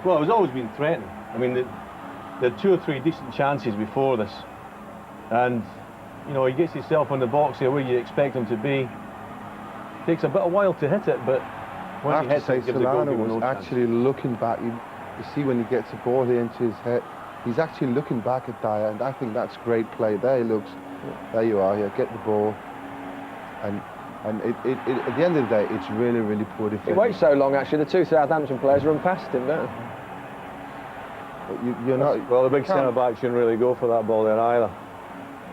well, it was always been threatening. I mean, they had 2 or 3 decent chances before this, and you know, he gets himself on the box here where you expect him to be. Takes a bit of while to hit it, but when he hits it, gives the goalkeeper no chance. Actually looking back, you see when he gets the ball into his head, he's actually looking back at Dyer, and I think that's great play. There he looks, there you are, here, get the ball. And at the end of the day, it's really, really poor defense. He waits so long, actually, the 2 Southampton players run past him, don't they? You're not... Well, the big centre-back shouldn't really go for that ball there either.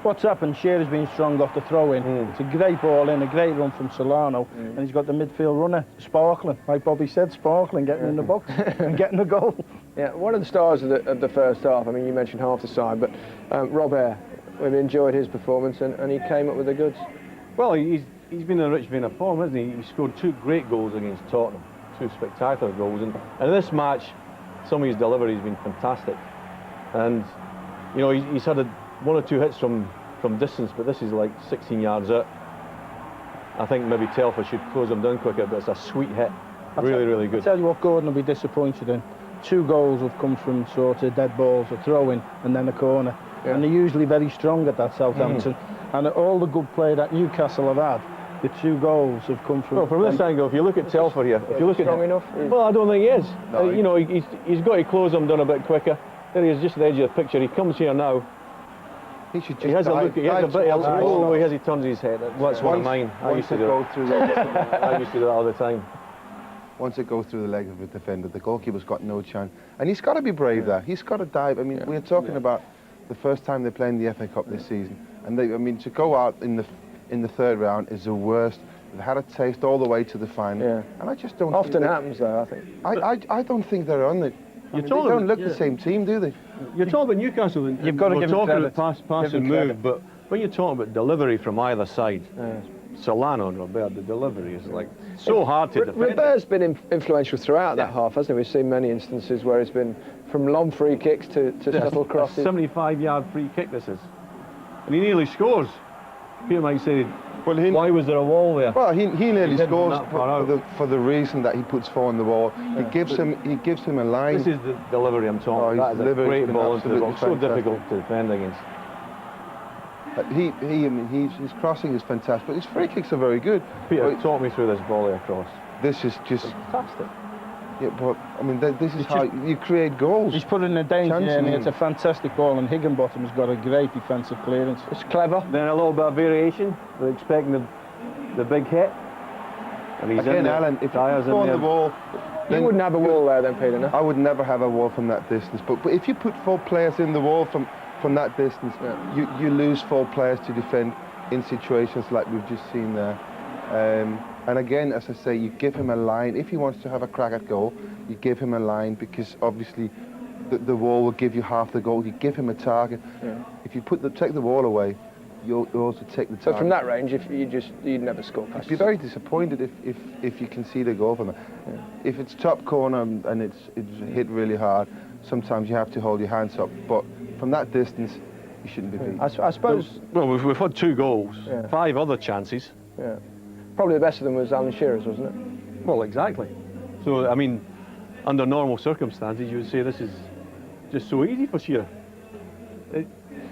What's happened, Shearer's been strong off the throw-in. It's a great ball in, a great run from Solano, and he's got the midfield runner sparkling, like Bobby said, sparkling, getting in the box and getting the goal. Yeah, one of the stars of the first half, I mean, you mentioned half the side, but Rob Eyre, we've enjoyed his performance, and he came up with the goods. Well, he's been in a rich vein of form, hasn't he? He scored 2 great goals against Tottenham, 2 spectacular goals, and in this match, some of his delivery has been fantastic. And, you know, he's had 1 or 2 hits from distance, but this is like 16 yards out. I think maybe Telfer should close him down quicker, but it's a sweet hit. Really good. I'll tell you what Gordon will be disappointed in. 2 goals have come from sort of dead balls, a throw-in and then a corner. Yeah. And they're usually very strong at that, Southampton. And all the good play that Newcastle have had, the 2 goals have come from... Well, from this angle, if you look at Telfer here, if you look strong at... enough? Well, I don't think he is. No, you know, he's got to close him down a bit quicker. There he is, just at the edge of the picture. He comes here now. He should just he has a look. He has a bit. Oh, he turns his head. That's one of mine. I used to do that. I used to do that all the time. Once it goes through the leg of a defender, the goalkeeper's got no chance, and he's got to be brave there. He's got to dive. I mean, we're talking about the first time they're playing the FA Cup this season, and I mean, to go out in the third round is the worst. They've had a taste all the way to the final, and I just don't. Often happens though, I think. I don't think they're on it. They don't look the same team, do they? You're talking about Newcastle. You've got to give them credit. Pass and move, but when you're talking about delivery from either side, Solano and Robert, the delivery is like so hard to defend. Robert's been influential throughout that half, hasn't he? We've seen many instances where it's been from long free kicks to subtle crosses. 75-yard free kick this is, and he nearly scores. Peter might say, well, why was there a wall there? Well, he nearly scores for the reason that he puts 4 on the wall. He gives him a line. This is the delivery I'm talking about. That is a great ball into the box. So difficult to defend against. His crossing is fantastic, but his free kicks are very good. Peter, talk me through this volley across. This is just fantastic. Yeah, but I mean, this is how you create goals. He's put in a danger, and it's a fantastic ball, and Higginbottom's got a great defensive clearance. It's clever. Then a little bit of variation. They're expecting the big hit. And he's again, in Alan, if you're on the wall, you wouldn't have a wall there then, Peter, no? I would never have a wall from that distance. But if you put 4 players in the wall from that distance, you lose 4 players to defend in situations like we've just seen there. And again, as I say, you give him a line. If he wants to have a crack at goal, you give him a line, because obviously the wall will give you half the goal. You give him a target. If you take the wall away, you'll also take the target. So from that range, you'd never score past. You'd be very disappointed if you concede a goal from it. If it's top corner and it's hit really hard, sometimes you have to hold your hands up. But from that distance, you shouldn't be beaten. I suppose. Well, we've had 2 goals, 5 other chances. Probably the best of them was Alan Shearer's, wasn't it? Well, exactly. So, I mean, under normal circumstances, you would say this is just so easy for Shearer.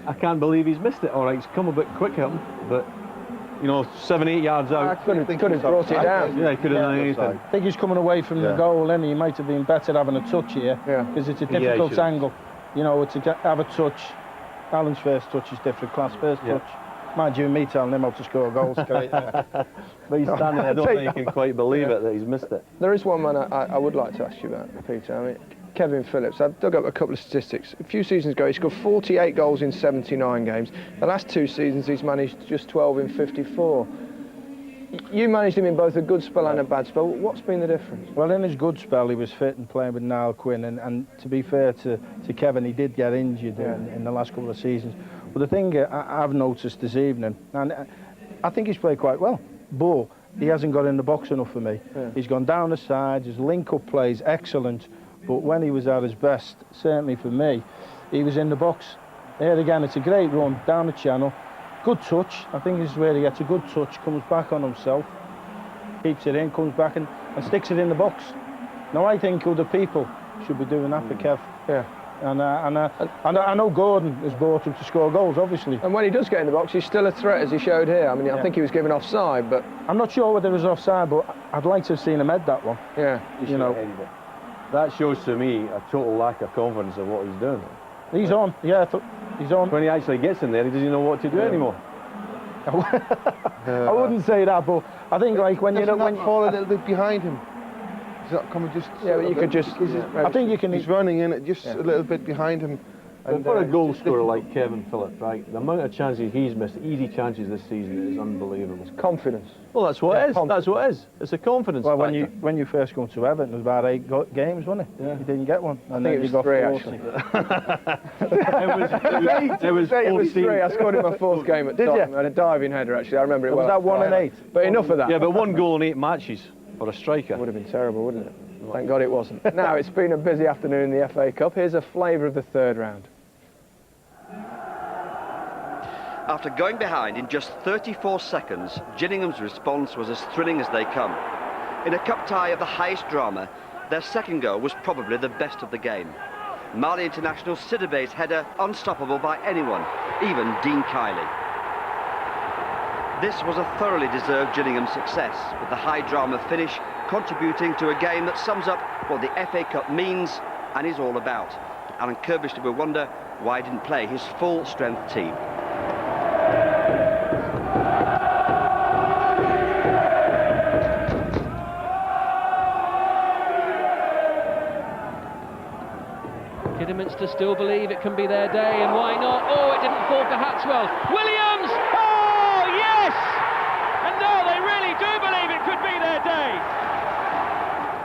I can't believe he's missed it. All right, he's come a bit quick at him, but you know, 7-8 yards out. I could have brought it down. Yeah, he could have done anything. I think he's coming away from the goal, and he might have been better having a touch here, because it's a difficult angle. You know, to have a touch. Alan's first touch is different class. First touch. Mind you, me telling him how to score goals straight there. But he's standing there, I don't think he can quite believe it that he's missed it. There is one man I would like to ask you about, Peter. I mean, Kevin Phillips. I've dug up a couple of statistics. A few seasons ago, he scored 48 goals in 79 games. The last 2 seasons, he's managed just 12 in 54. You managed him in both a good spell and a bad spell. What's been the difference? Well, in his good spell, he was fit and playing with Niall Quinn, and to be fair to Kevin, he did get injured in the last couple of seasons. But the thing I've noticed this evening, and I think he's played quite well, but he hasn't got in the box enough for me. He's gone down the side, his link-up play is excellent, but when he was at his best, certainly for me, he was in the box. There again, it's a great run down the channel. Good touch. I think this is where he gets a good touch, comes back on himself, keeps it in, comes back and sticks it in the box. Now I think other people should be doing that for Kev. Yeah. And I know Gordon has brought him to score goals, obviously. And when he does get in the box, he's still a threat, as he showed here. I mean, I think he was given offside, but... I'm not sure whether it was offside, but I'd like to have seen him head that one. Yeah. You know. That shows to me a total lack of confidence of what he's doing. He's on, he's on. When he actually gets in there, he doesn't know what to do anymore. I wouldn't say that, but I think like when you fall a little bit behind him. He's not coming just. Yeah, but you could just. I think you can. He's running in it just a little bit behind him. And for a goal scorer like Kevin Phillips, right, the amount of chances he's missed, easy chances this season, is unbelievable. It's confidence. Well, that's what it is. That's what it is. It's a confidence Well, factor. when you first come to Everton, it was about 8 games, wasn't it? Yeah. You didn't get one. I think it was 3, actually. It was 3. I scored in my 4th game at Tottenham. I had a diving header, actually. I remember it well. Was that 1 and 8? But enough of that. Yeah, but 1 goal in 8 matches for a striker. Would have been terrible, wouldn't it? Thank God it wasn't. Now, it's been a busy afternoon in the FA Cup. Here's a flavour of the 3rd round. After going behind in just 34 seconds, Ginningham's response was as thrilling as they come. In a cup tie of the highest drama, their 2nd goal was probably the best of the game. Mali international Sidibe's header unstoppable by anyone, even Dean Kiley. This was a thoroughly deserved Gillingham success, with the high drama finish contributing to a game that sums up what the FA Cup means and is all about. Alan Kirbishley will wonder why he didn't play his full strength team. Kidderminster still believe it can be their day, and why not? Oh, it didn't fall for Hatswell. Williams! Oh, yes! And no, they really do believe it could be their day.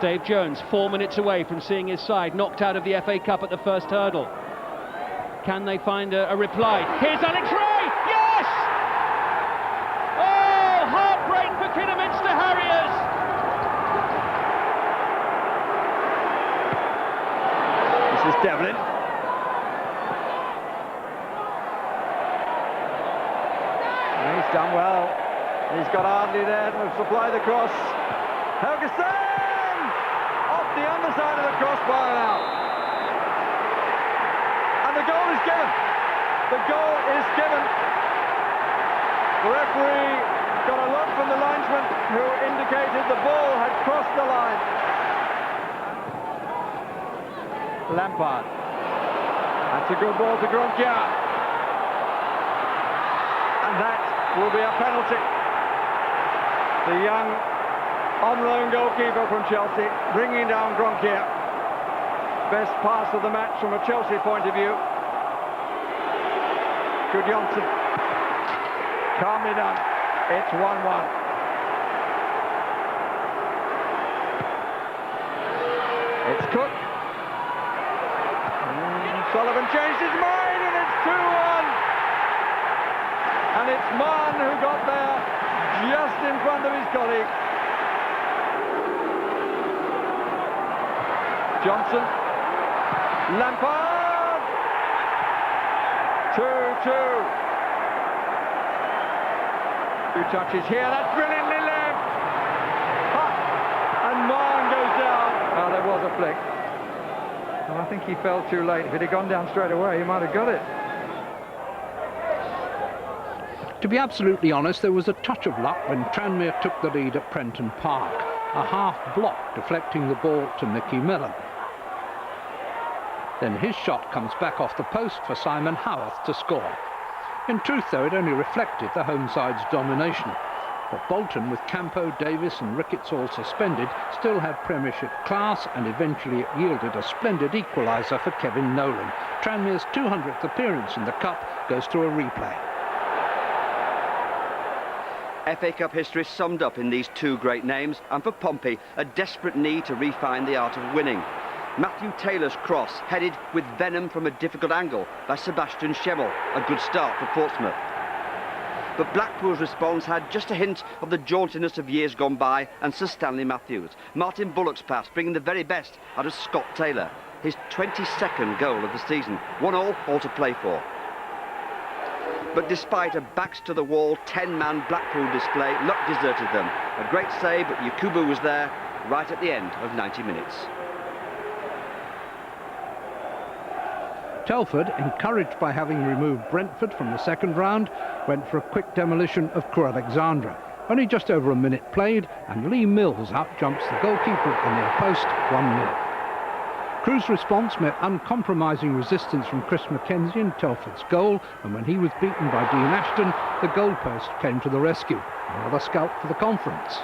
Dave Jones, 4 minutes away from seeing his side knocked out of the FA Cup at the first hurdle. Can they find a reply? Here's Alex Ray! Yes! Oh, heartbreak for Kidderminster Harriers! This is Devlin. And he's done well. He's got Ardley there to supply the cross. Helgeson! Off the underside of the crossbar now. And the goal is given. The goal is given. The referee got a look from the linesman who indicated the ball had crossed the line. Lampard. That's a good ball to Gronkier. And that will be a penalty. The young on-loan goalkeeper from Chelsea bringing down Gronkier. Best pass of the match from a Chelsea point of view. Good Johnson. Calmly done. It's 1-1. It's Cook. Sullivan changed his mind, and it's 2-1. And it's Mann who got there just in front of his colleague. Johnson. Lampard. 2-2. 2 touches here. That's brilliantly left. Ha! And Mann goes down. Oh, there was a flick. think he fell too late. If he'd have gone down straight away, he might have got it. To be absolutely honest, there was a touch of luck when Tranmere took the lead at Prenton Park. A half block deflecting the ball to Mickey Millen. Then his shot comes back off the post for Simon Howarth to score. In truth, though, it only reflected the home side's domination. But Bolton, with Campo, Davis and Ricketts all suspended, still had Premiership class, and eventually it yielded a splendid equaliser for Kevin Nolan. Tranmere's 200th appearance in the Cup goes through a replay. FA Cup history summed up in these two great names, and for Pompey, a desperate need to refine the art of winning. Matthew Taylor's cross, headed with venom from a difficult angle by Sebastian Schemmel. A good start for Portsmouth. But Blackpool's response had just a hint of the jauntiness of years gone by and Sir Stanley Matthews. Martin Bullock's pass bringing the very best out of Scott Taylor. His 22nd goal of the season. 1-1, all to play for. But despite a backs-to-the-wall 10-man Blackpool display, luck deserted them. A great save, but Yakubu was there right at the end of 90 minutes. Telford, encouraged by having removed Brentford from the second round, went for a quick demolition of Crewe Alexandra. Only just over a minute played, and Lee Mills outjumps the goalkeeper at the near post, 1-0. Crewe's response met uncompromising resistance from Chris Mackenzie in Telford's goal, and when he was beaten by Dean Ashton, the goalpost came to the rescue. Another scalp for the conference.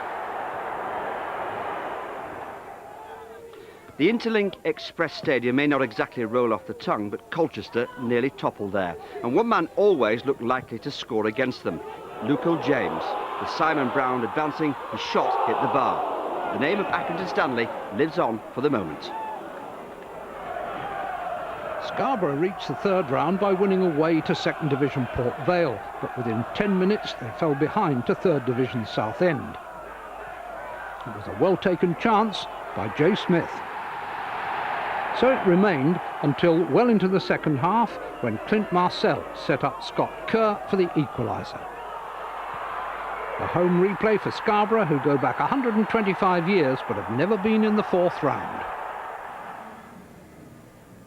The Interlink Express Stadium may not exactly roll off the tongue, but Colchester nearly toppled there. And one man always looked likely to score against them, Lucal James. With Simon Brown advancing, his shot hit the bar. The name of Accrington Stanley lives on for the moment. Scarborough reached the third round by winning away to second division Port Vale, but within 10 minutes they fell behind to third division Southend. It was a well-taken chance by Jay Smith. So it remained until well into the second half, when Clint Marcel set up Scott Kerr for the equaliser. A home replay for Scarborough, who go back 125 years but have never been in the fourth round.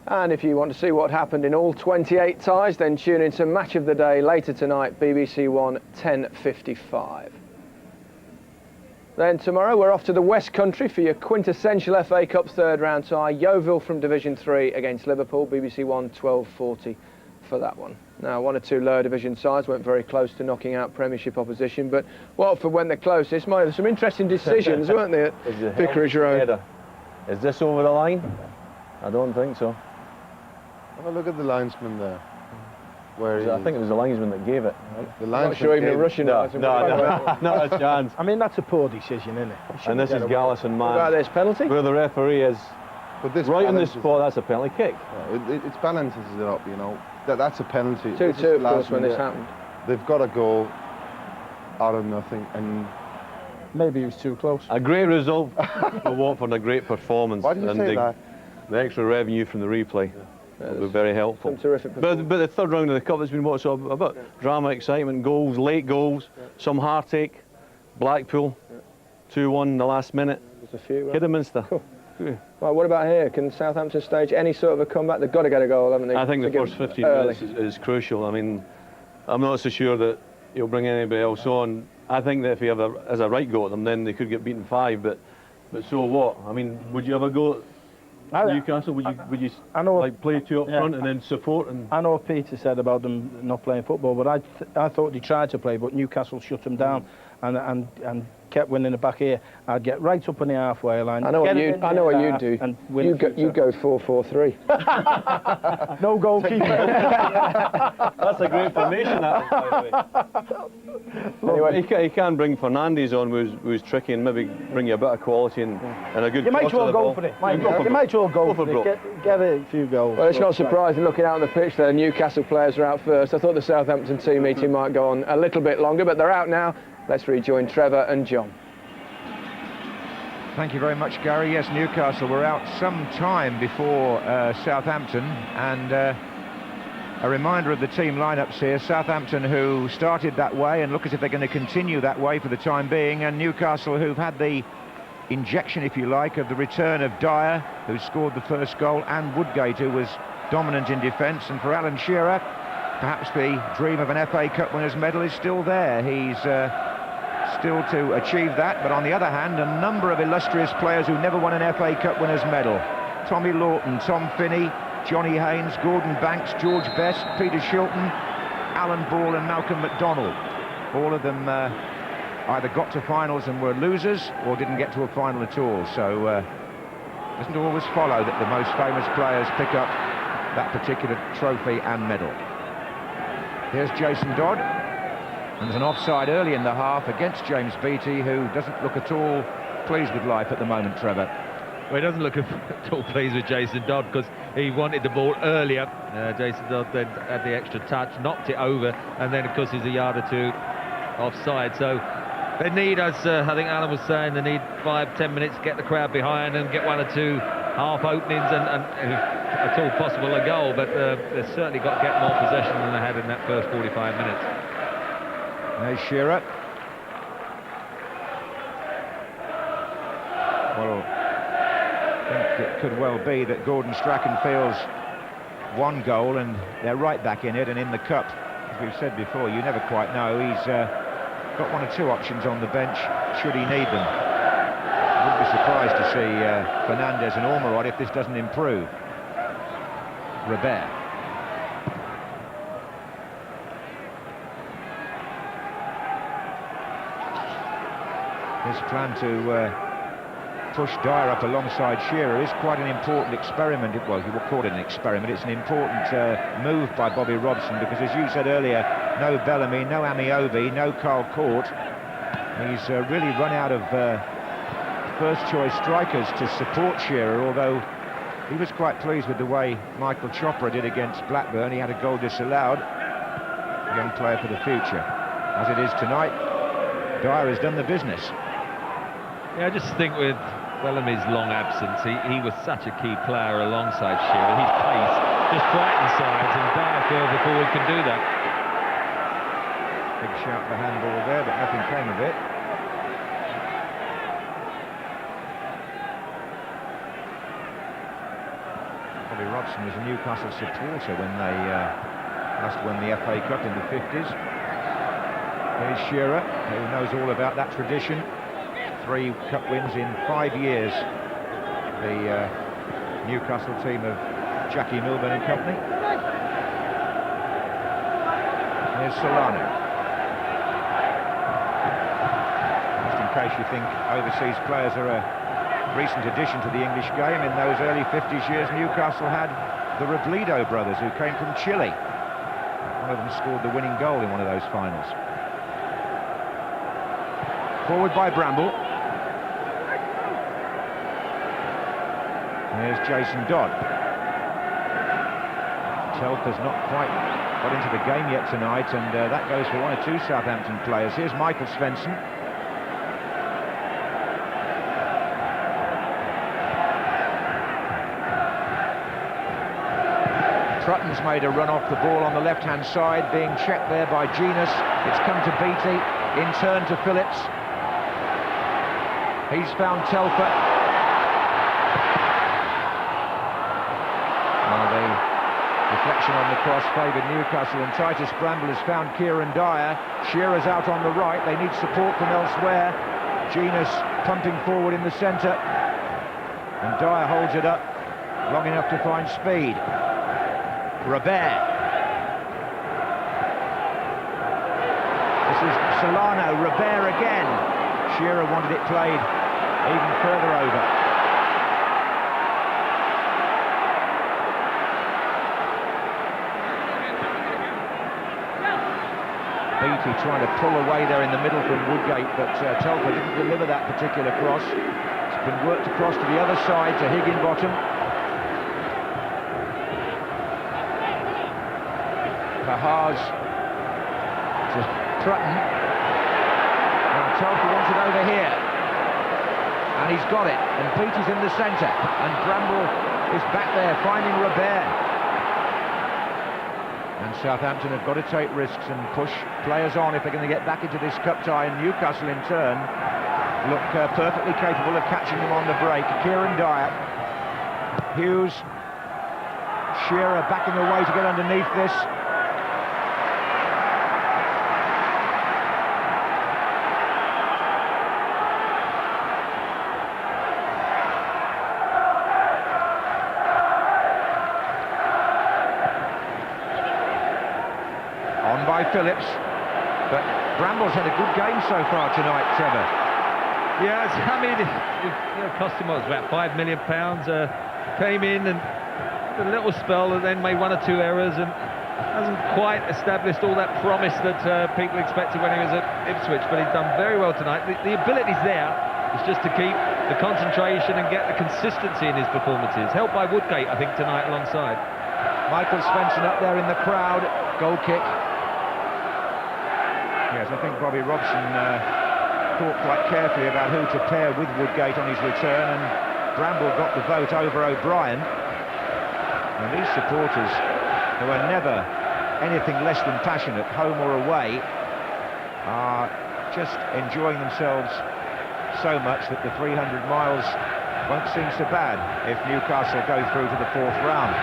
And if you want to see what happened in all 28 ties, then tune into Match of the Day later tonight, BBC One, 10:55. Then tomorrow we're off to the West Country for your quintessential FA Cup third round tie. Yeovil from Division 3 against Liverpool, BBC One, 12:40 for that one. Now, one or two lower division sides went very close to knocking out Premiership opposition, but Watford went the closest. There were some interesting decisions, weren't there, at Vicarage Road? Is this over the line? I don't think so. Have a look at the linesman there. Where I think it was the linesman that gave it. The linesman. Not sure even a Russian. No, not a chance. I mean, that's a poor decision, isn't it? And this is Gallison, man. What about this penalty? Where the referee is but this right on the spot, that's a penalty kick. It balances it up, you know. That's a penalty. 2-2, of course, when this happened. They've got a goal out of nothing, and maybe he was too close. A great result for Watford, a great performance. Why do you say that? The extra revenue from the replay. Yeah, were very helpful. Some terrific but the third round of the Cup has been what's about drama, excitement, goals, late goals, some heartache. Blackpool, 2-1 in the last minute. There's a few. Kidderminster. Cool. Well, what about here? Can Southampton stage any sort of a comeback? They've got to get a goal, haven't they? I think the first 15 minutes is crucial. I mean, I'm not so sure that he'll bring anybody else on. I think that if he has a right go at them, then they could get beaten 5. But so what? I mean, would you ever go at Newcastle? Would you like play two up front and then support? And I know what Peter said about them not playing football, but I thought they tried to play, but Newcastle shut them down and kept winning it back here. I'd get right up on the halfway line. I know what you'd do. And you go 4-4-3. No goalkeeper. That's a great formation, that one, by the way. Anyway, he can bring Fernandes on, who's tricky, and maybe bring you a bit of quality and a good. You might as well go for it. You might as well go for it. Get a few goals. Well, it's not surprising looking out on the pitch there. Newcastle players are out first. I thought the Southampton team meeting might go on a little bit longer, but they're out now. Let's rejoin Trevor and John. Thank you very much, Gary. Yes, Newcastle were out some time before Southampton, and a reminder of the team lineups here. Southampton, who started that way and look as if they're going to continue that way for the time being, and Newcastle, who've had the injection, if you like, of the return of Dyer, who scored the first goal, and Woodgate, who was dominant in defence. And for Alan Shearer, perhaps the dream of an FA Cup winners' medal is still there. He's still to achieve that, but on the other hand, a number of illustrious players who never won an FA Cup winners' medal. Tommy Lawton, Tom Finney, Johnny Haynes, Gordon Banks, George Best, Peter Shilton, Alan Ball and Malcolm McDonald. All of them either got to finals and were losers or didn't get to a final at all. So it doesn't always follow that the most famous players pick up that particular trophy and medal. Here's Jason Dodd, and there's an offside early in the half against James Beattie, who doesn't look at all pleased with life at the moment, Trevor. Well, he doesn't look at all pleased with Jason Dodd because he wanted the ball earlier. Jason Dodd then had the extra touch, knocked it over, and then of course he's a yard or two offside. So they need, as I think Alan was saying, they need 5-10 minutes to get the crowd behind and get one or two half openings and if at all possible a goal, but they've certainly got to get more possession than they had in that first 45 minutes. There's Shearer. Well, I think it could well be that Gordon Strachan feels one goal and they're right back in it, and in the cup, as we've said before, you never quite know. He's got one or two options on the bench should he need them. I wouldn't be surprised to see Fernandez and Ormerod if this doesn't improve. Robert. His plan to push Dyer up alongside Shearer is quite an important experiment. Well, you would call it an experiment. It's an important move by Bobby Robson, because as you said earlier, no Bellamy, no Amiobi, no Carl Court. He's really run out of first choice strikers to support Shearer, although he was quite pleased with the way Michael Chopra did against Blackburn. He had a goal disallowed. Young player for the future. As it is tonight, Dyer has done the business. Yeah, I just think with Bellamy's long absence, he was such a key player alongside Shearer. His pace just frightens sides, and Dyer further forward can do that. Big shout for handball there, but nothing came of it. Bobby Robson was a Newcastle supporter when they last won the FA Cup in the 50s. Here's Shearer, who knows all about that tradition. 3 cup wins in 5 years. The Newcastle team of Jackie Milburn and company. Here's Solano. Just in case you think overseas players are a recent addition to the English game, in those early 50s years, Newcastle had the Robledo brothers, who came from Chile. One of them scored the winning goal in one of those finals. Forward by Bramble. Here's Jason Dodd. Telfer's not quite got into the game yet tonight, and that goes for 1 or 2 Southampton players. Here's Michael Svensson. Trutton's made a run off the ball on the left-hand side, being checked there by Genus. It's come to Beattie, in turn to Phillips. He's found Telfer. Deflection on the cross favoured Newcastle, and Titus Bramble has found Kieran Dyer. Shearer's out on the right. They need support from elsewhere. Genus pumping forward in the centre, and Dyer holds it up long enough to find speed. Robert. This is Solano. Robert again. Shearer wanted it played even further over. Beattie trying to pull away there in the middle from Woodgate, but Telfer didn't deliver that particular cross. It's been worked across to the other side to Higginbottom. Pahars to Trutton. And Telfer wants it over here. And he's got it. And Beattie's in the centre. And Bramble is back there finding Robert. And Southampton have got to take risks and push players on if they're going to get back into this cup tie, and Newcastle in turn look perfectly capable of catching them on the break. Kieran Dyer, Hughes, Shearer backing away to get underneath this. On by Phillips, but Bramble's had a good game so far tonight, Trevor. Yeah, I mean, it cost him, what, about £5 million. Came in and a little spell and then made 1 or 2 errors and hasn't quite established all that promise that people expected when he was at Ipswich, but he's done very well tonight. The ability's there, it's just to keep the concentration and get the consistency in his performances, helped by Woodgate, I think, tonight alongside. Michael Svensson up there in the crowd, goal kick. Yes, I think Bobby Robson thought quite carefully about who to pair with Woodgate on his return, and Bramble got the vote over O'Brien. And these supporters, who are never anything less than passionate, home or away, are just enjoying themselves so much that the 300 miles won't seem so bad if Newcastle go through to the 4th round.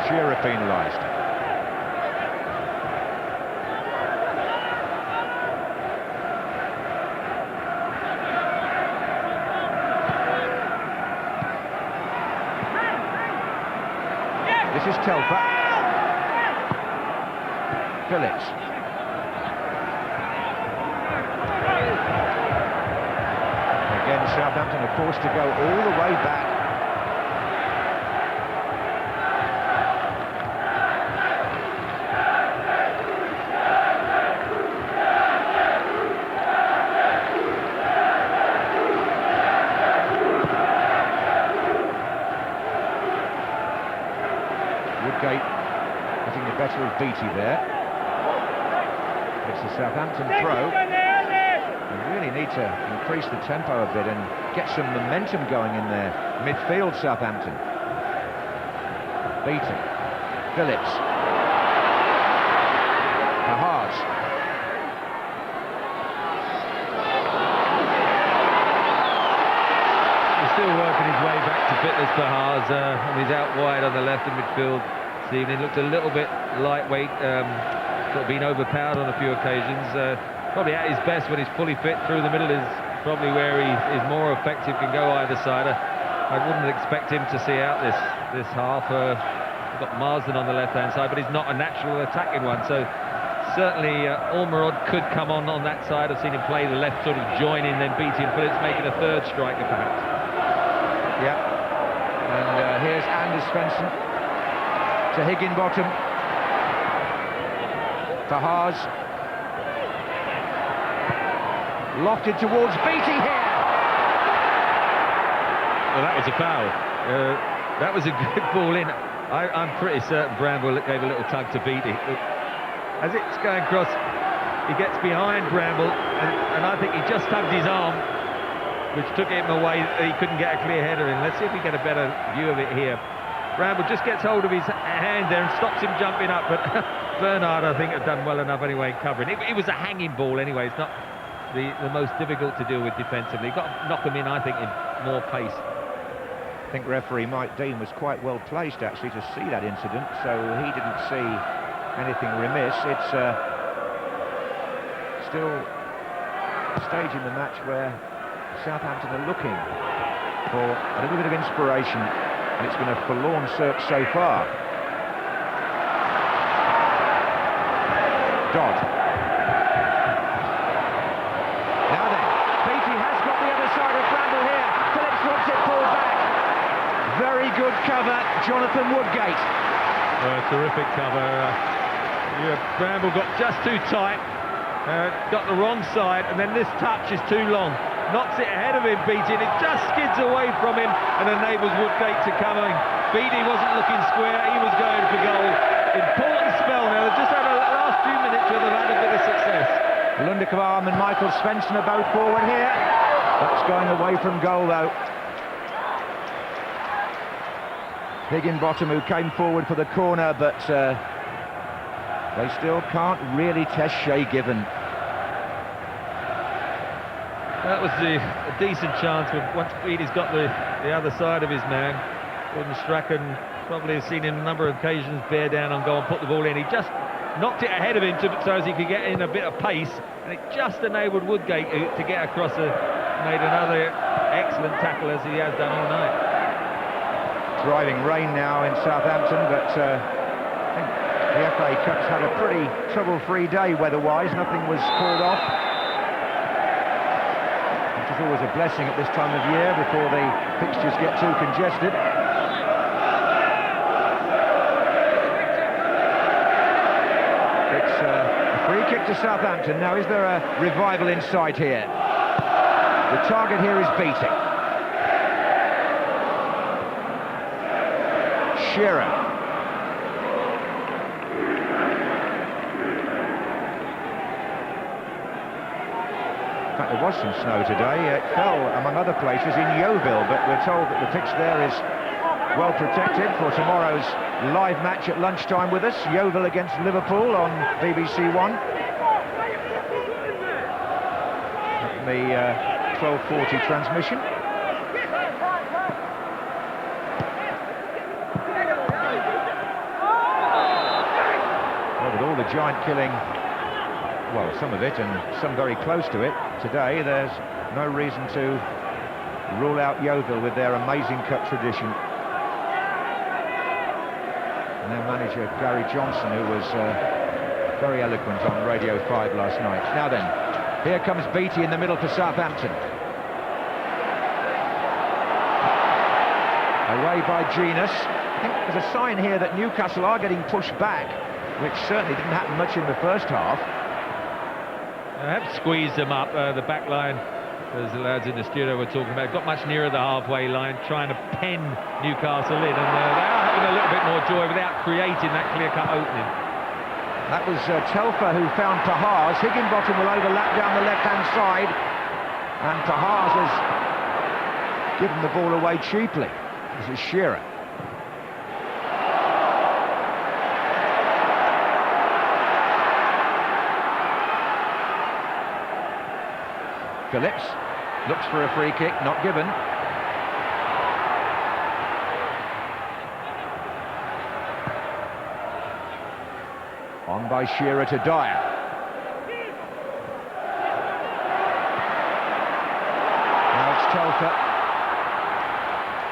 Shearer penalised. This is Telfer. Phillips. Again, Southampton are forced to go all the way back. Woodgate getting the better of Beattie there. It's a Southampton throw. They really need to increase the tempo a bit and get some momentum going in their midfield, Southampton. Beattie. Phillips. Pahars. He's still working his way back to fitness, Pahars, and he's out wide on the left in midfield this evening. Looked a little bit lightweight, sort of been overpowered on a few occasions. Probably at his best when he's fully fit. Through the middle is probably where he is more effective, can go either side. I wouldn't expect him to see out this half. We've got Marsden on the left-hand side, but he's not a natural attacking one, so certainly Ormerod could come on that side. I've seen him play the left, sort of joining, then beating Phillips, making a third striker perhaps. Yeah, and here's Anders Svensson to Higginbottom. Pahars. Lofted towards Beattie here. Well, that was a foul. That was a good ball in. I'm pretty certain Bramble gave a little tug to Beattie. As it's going across, he gets behind Bramble, and I think he just tugged his arm, which took him away. He couldn't get a clear header in. Let's see if we get a better view of it here. Bramble just gets hold of his hand there and stops him jumping up, but Bernard, I think, had done well enough anyway covering. It was a hanging ball anyway. It's not the most difficult to deal with defensively. You've got to knock him in, I think, in more pace. I think referee Mike Dean was quite well placed actually to see that incident, so he didn't see anything remiss. It's still a stage in the match where Southampton are looking for a little bit of inspiration, and it's been a forlorn search so far. Dodd. Now then, Beattie has got the other side of Bramble here. Phillips wants it pulled back. Very good cover, Jonathan Woodgate. Terrific cover. Bramble got just too tight, got the wrong side, and then this touch is too long. Knocks it ahead of him, Beattie, and it just skids away from him and enables Woodgate to come in. Beattie wasn't looking square, he was going for goal. Important spell now, they've just had the last few minutes where they've had a bit of success. Lundekvam and Michael Svensson are both forward here. That's going away from goal though. Higginbottom, who came forward for the corner, but They still can't really test Shay Given. That was a decent chance, but once Beattie's got the other side of his man, Gordon Strachan probably has seen him a number of occasions bear down on goal and put the ball in. He just knocked it ahead of him so as he could get in a bit of pace, and it just enabled Woodgate to get across made another excellent tackle as he has done all night. Driving rain now in Southampton, but I think the FA Cup's had a pretty trouble-free day weather-wise. Nothing was called off, which is always a blessing at this time of year before the fixtures get too congested. It's a free kick to Southampton. Now, is there a revival in sight here? The target here is Beattie. Shearer. In fact, there was some snow today. It fell, among other places, in Yeovil, but we're told that the pitch there is well protected for tomorrow's live match at lunchtime with us. Yeovil against Liverpool on BBC One. The 12:40 transmission. Well, with all the giant killing, well, some of it and some very close to it today, there's no reason to rule out Yeovil with their amazing cup tradition. And their manager, Gary Johnson, who was very eloquent on Radio 5 last night. Now then, here comes Beattie in the middle for Southampton. Away by Genus. I think there's a sign here that Newcastle are getting pushed back, which certainly didn't happen much in the first half. They have squeezed them up, the back line, as the lads in the studio were talking about. Got much nearer the halfway line, trying to pen Newcastle in, and they are having a little bit more joy without creating that clear-cut opening. That was Telfer who found Pahars. Higginbottom will overlap down the left-hand side, and Pahars has given the ball away cheaply. This is Shearer. Phillips looks for a free kick, not given. On by Shearer to Dyer. Now it's Telfer.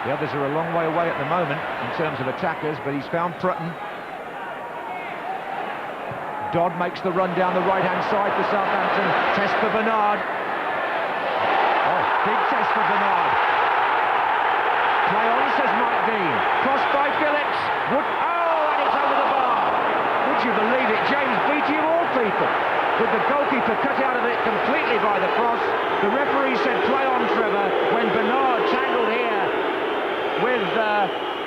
The others are a long way away at the moment in terms of attackers, but he's found Prutton. Dodd makes the run down the right-hand side for Southampton. Test for Bernard. Oh, big test for Bernard. Play on, says Mike Dean. Crossed by Phillips. Oh, and it's over the bar. Would you believe it? James Beattie of all people, with the goalkeeper cut out of it completely by the cross. The referee said play on, Trevor, when Bernard tangled here with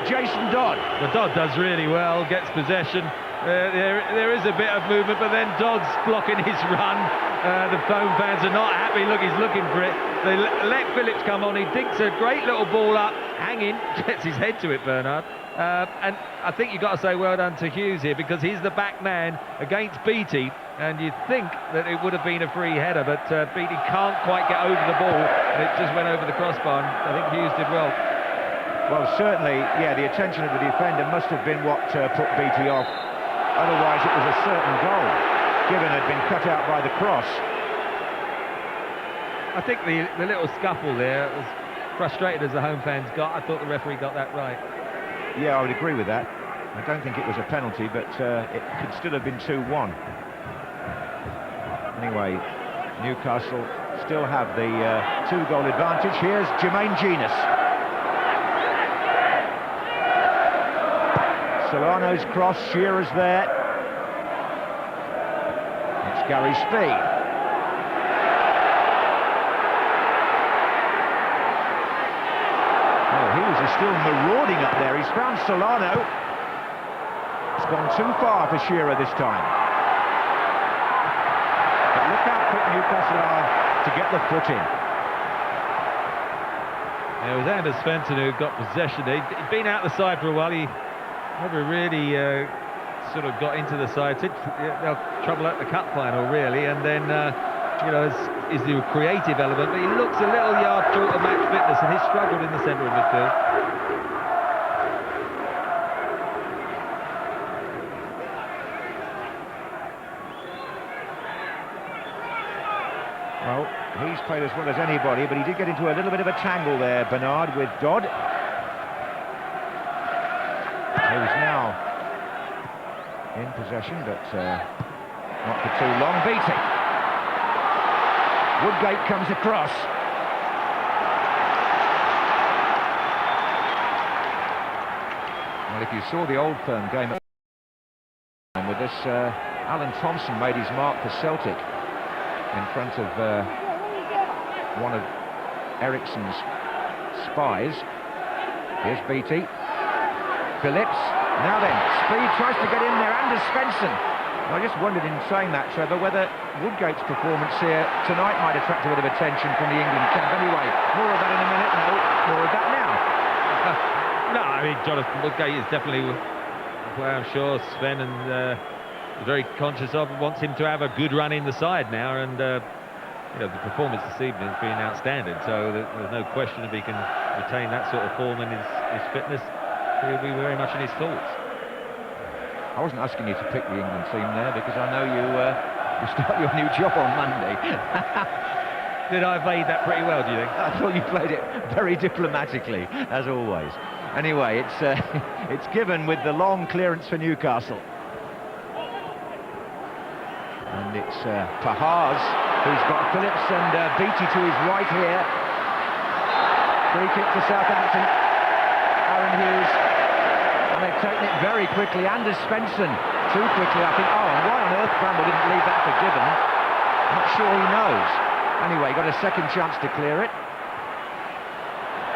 Jason Dodd. Well, Dodd does really well, gets possession. There is a bit of movement, but then Dodd's blocking his run. The home fans are not happy. Look, he's looking for it. They let Phillips come on. He dinks a great little ball up, hanging, gets his head to it, Bernard. And I think you've got to say well done to Hughes here, because he's the back man against Beattie, and you'd think that it would have been a free header, but Beattie can't quite get over the ball, and it just went over the crossbar, and I think Hughes did well. Well, certainly, yeah, the attention of the defender must have been what put Beattie off. Otherwise, it was a certain goal. Given had been cut out by the cross. I think the little scuffle there, as frustrated as the home fans got, I thought the referee got that right. Yeah, I would agree with that. I don't think it was a penalty, but it could still have been 2-1. Anyway, Newcastle still have the 2-goal advantage. Here's Jermaine Genus. Solano's cross, Shearer's there. It's Gary Speed. Oh, Hughes is still marauding up there. He's found Solano. It's gone too far for Shearer this time. But look how quick Newcastle are to get the foot in. It was Anders Svensson who got possession. He'd been out the side for a while. He never really sort of got into the side. They'll trouble at the cup final, really, and then, you know, is the creative element, but he looks a little yard short of match fitness, and he's struggled in the centre of midfield. Well, he's played as well as anybody, but he did get into a little bit of a tangle there, Bernard, with Dodd. Who's now in possession, but not for too long. Beattie. Woodgate comes across. Well, if you saw the Old Firm game with this, Alan Thompson made his mark for Celtic in front of one of Ericsson's spies. Here's Beattie. Phillips. Now then, Speed tries to get in there. Anders Svensson. I just wondered in saying that, Trevor, whether Woodgate's performance here tonight might attract a bit of attention from the England camp. Anyway, more of that in a minute. No, more of that now. No, I mean, Jonathan Woodgate is definitely a player I'm sure Sven and very conscious of, wants him to have a good run in the side now, and you know, the performance this evening has been outstanding, so there's no question if he can retain that sort of form and his fitness, he'll be very much in his thoughts. I wasn't asking you to pick the England team there because I know you start your new job on Monday. Did I evade that pretty well, do you think? I thought you played it very diplomatically, as always. Anyway, it's given with the long clearance for Newcastle. And it's Pahars who's got Phillips and Beattie to his right here. Free kick for Southampton. Aaron Hughes. And they've taken it very quickly. Anders Svensson too quickly, I think. Oh, and why on earth Bramble didn't leave that for given? Not sure he knows. Anyway, got a second chance to clear it.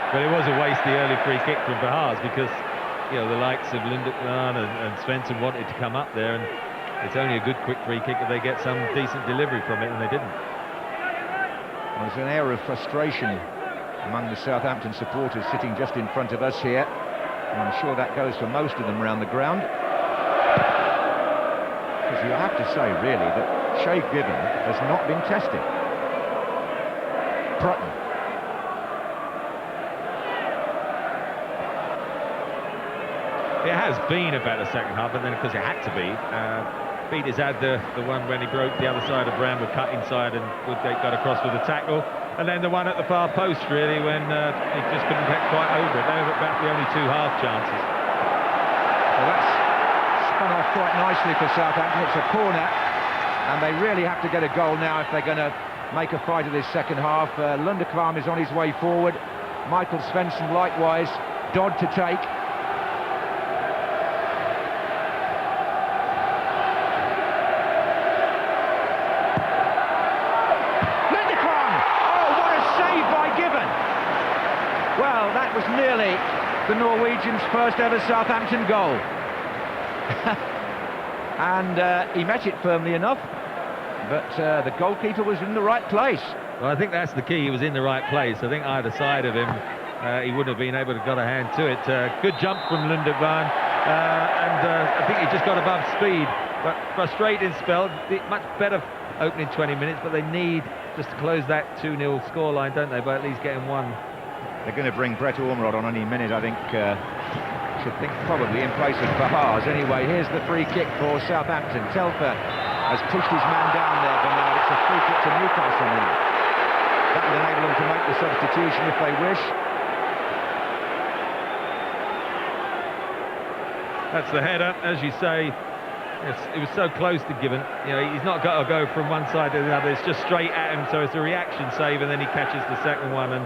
Well, it was a waste, the early free kick from Pahars, because, you know, the likes of Lindemann and Svensson wanted to come up there, and it's only a good quick free kick if they get some decent delivery from it, and they didn't. There's an air of frustration among the Southampton supporters sitting just in front of us here, and I'm sure that goes for most of them around the ground. Because you have to say, really, that Shay Given has not been tested. Prutton. It has been about the second half, and then of course it had to be. Peters had the one when he broke the other side of Bramble, cut inside, and Woodgate got across with a tackle. And then the one at the far post, really, when he just couldn't get quite over it. They were about the only two half chances. Well, that's spun off quite nicely for Southampton. It's a corner, and they really have to get a goal now if they're going to make a fight of this second half. Lundekvam is on his way forward. Michael Svensson likewise. Dodd to take. Well, that was nearly the Norwegians' first ever Southampton goal. And he met it firmly enough, but the goalkeeper was in the right place. Well, I think that's the key. He was in the right place. I think either side of him, he wouldn't have been able to get a hand to it. Good jump from Lundekvam, and I think he just got above speed. But frustrating spell, much better opening 20 minutes, but they need just to close that 2-0 scoreline, don't they, by at least getting one. They're going to bring Brett Ormerod on any minute, I think. Should think probably in place of Pahars. Anyway, here's the free kick for Southampton. Telfer has pushed his man down there, but now it's a free kick to Newcastle now. That will enable them to make the substitution if they wish. That's the header, as you say. It was so close to Given. You know, he's not got to go from one side to the other. It's just straight at him, so it's a reaction save, and then he catches the second one. And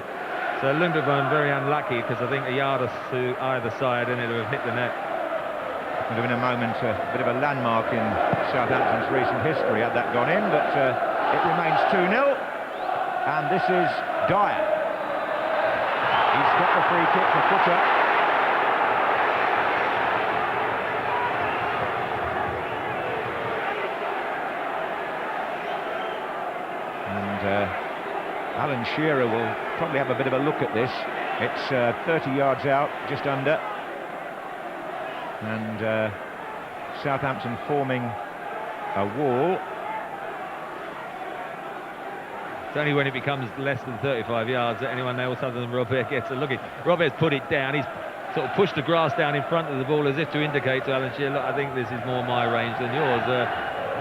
so Lundekvam very unlucky, because I think a yard or two either side and it would have hit the net. It would have been a moment, a bit of a landmark in Southampton's recent history had that gone in, but it remains 2-0, and this is Dyer. He's got the free kick for Footer. And Alan Shearer will probably have a bit of a look at this. It's 30 yards out, just under. And Southampton forming a wall. It's only when it becomes less than 35 yards that anyone else other than Robert gets a look at. Robert's put it down. He's sort of pushed the grass down in front of the ball as if to indicate to Alan Shearer, look, I think this is more my range than yours.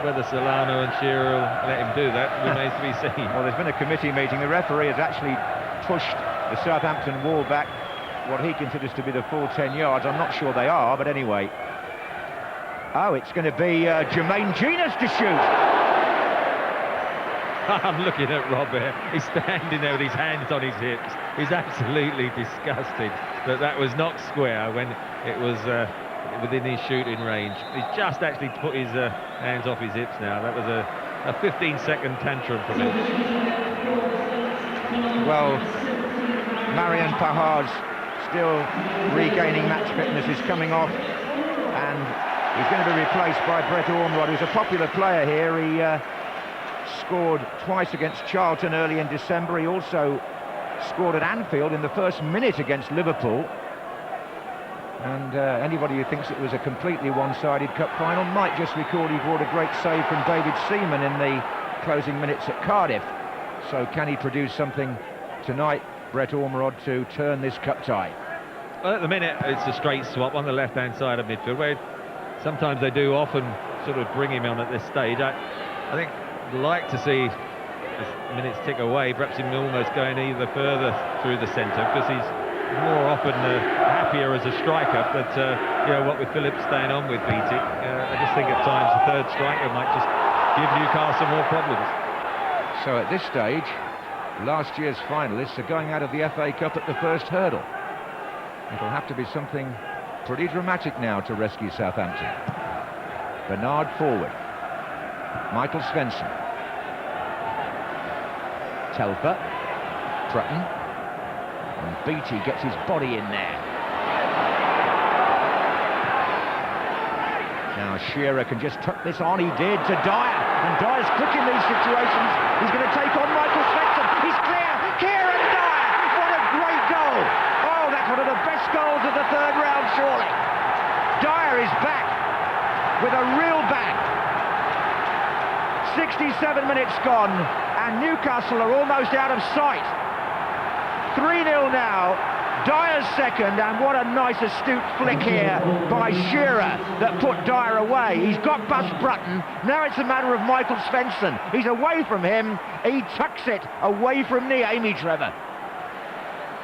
Whether Solano and Shearer will let him do that remains to be seen. Well, there's been a committee meeting. The referee has actually pushed the Southampton wall back what he considers to be the full 10 yards. I'm not sure they are, but anyway. Oh, it's going to be Jermaine Genius to shoot. I'm looking at Robert. He's standing there with his hands on his hips. He's absolutely disgusted that was not square when it was within his shooting range. He's just actually put his hands off his hips now. That was a 15-second tantrum from him. Well, Marian Pajar's still regaining match fitness, is coming off, and he's going to be replaced by Brett Ormrod, who's a popular player here. He scored twice against Charlton early in December. He also scored at Anfield in the first minute against Liverpool. And anybody who thinks it was a completely one-sided cup final might just recall he brought a great save from David Seaman in the closing minutes at Cardiff. So can he produce something tonight, Brett Ormrod, to turn this cup tie? Well, at the minute, it's a straight swap on the left-hand side of midfield, where sometimes they do often sort of bring him on at this stage. I think I'd like to see the minutes tick away, perhaps him almost going either further through the centre, because he's more often happier as a striker, but you know, what with Phillips staying on with Beattie, I just think at times the third striker might just give Newcastle more problems. So at this stage, last year's finalists are going out of the FA Cup at the first hurdle. It'll have to be something pretty dramatic now to rescue Southampton. Bernard forward. Michael Svensson. Telfer. Prutton. And Beattie gets his body in there. Now Shearer can just tuck this on. He did to Dyer. And Dyer's quick in these situations. He's going to take on Michael Svensson. He's clear. Kieran Dyer. What a great goal. Oh, that's one of the best goals of the third round, surely. Dyer is back with a real bang. 67 minutes gone, and Newcastle are almost out of sight. 3-0 now, Dyer's second, and what a nice astute flick here by Shearer that put Dyer away. He's got past Prutton, now it's a matter of Michael Svensson. He's away from him, he tucks it away from Niemi, Trevor.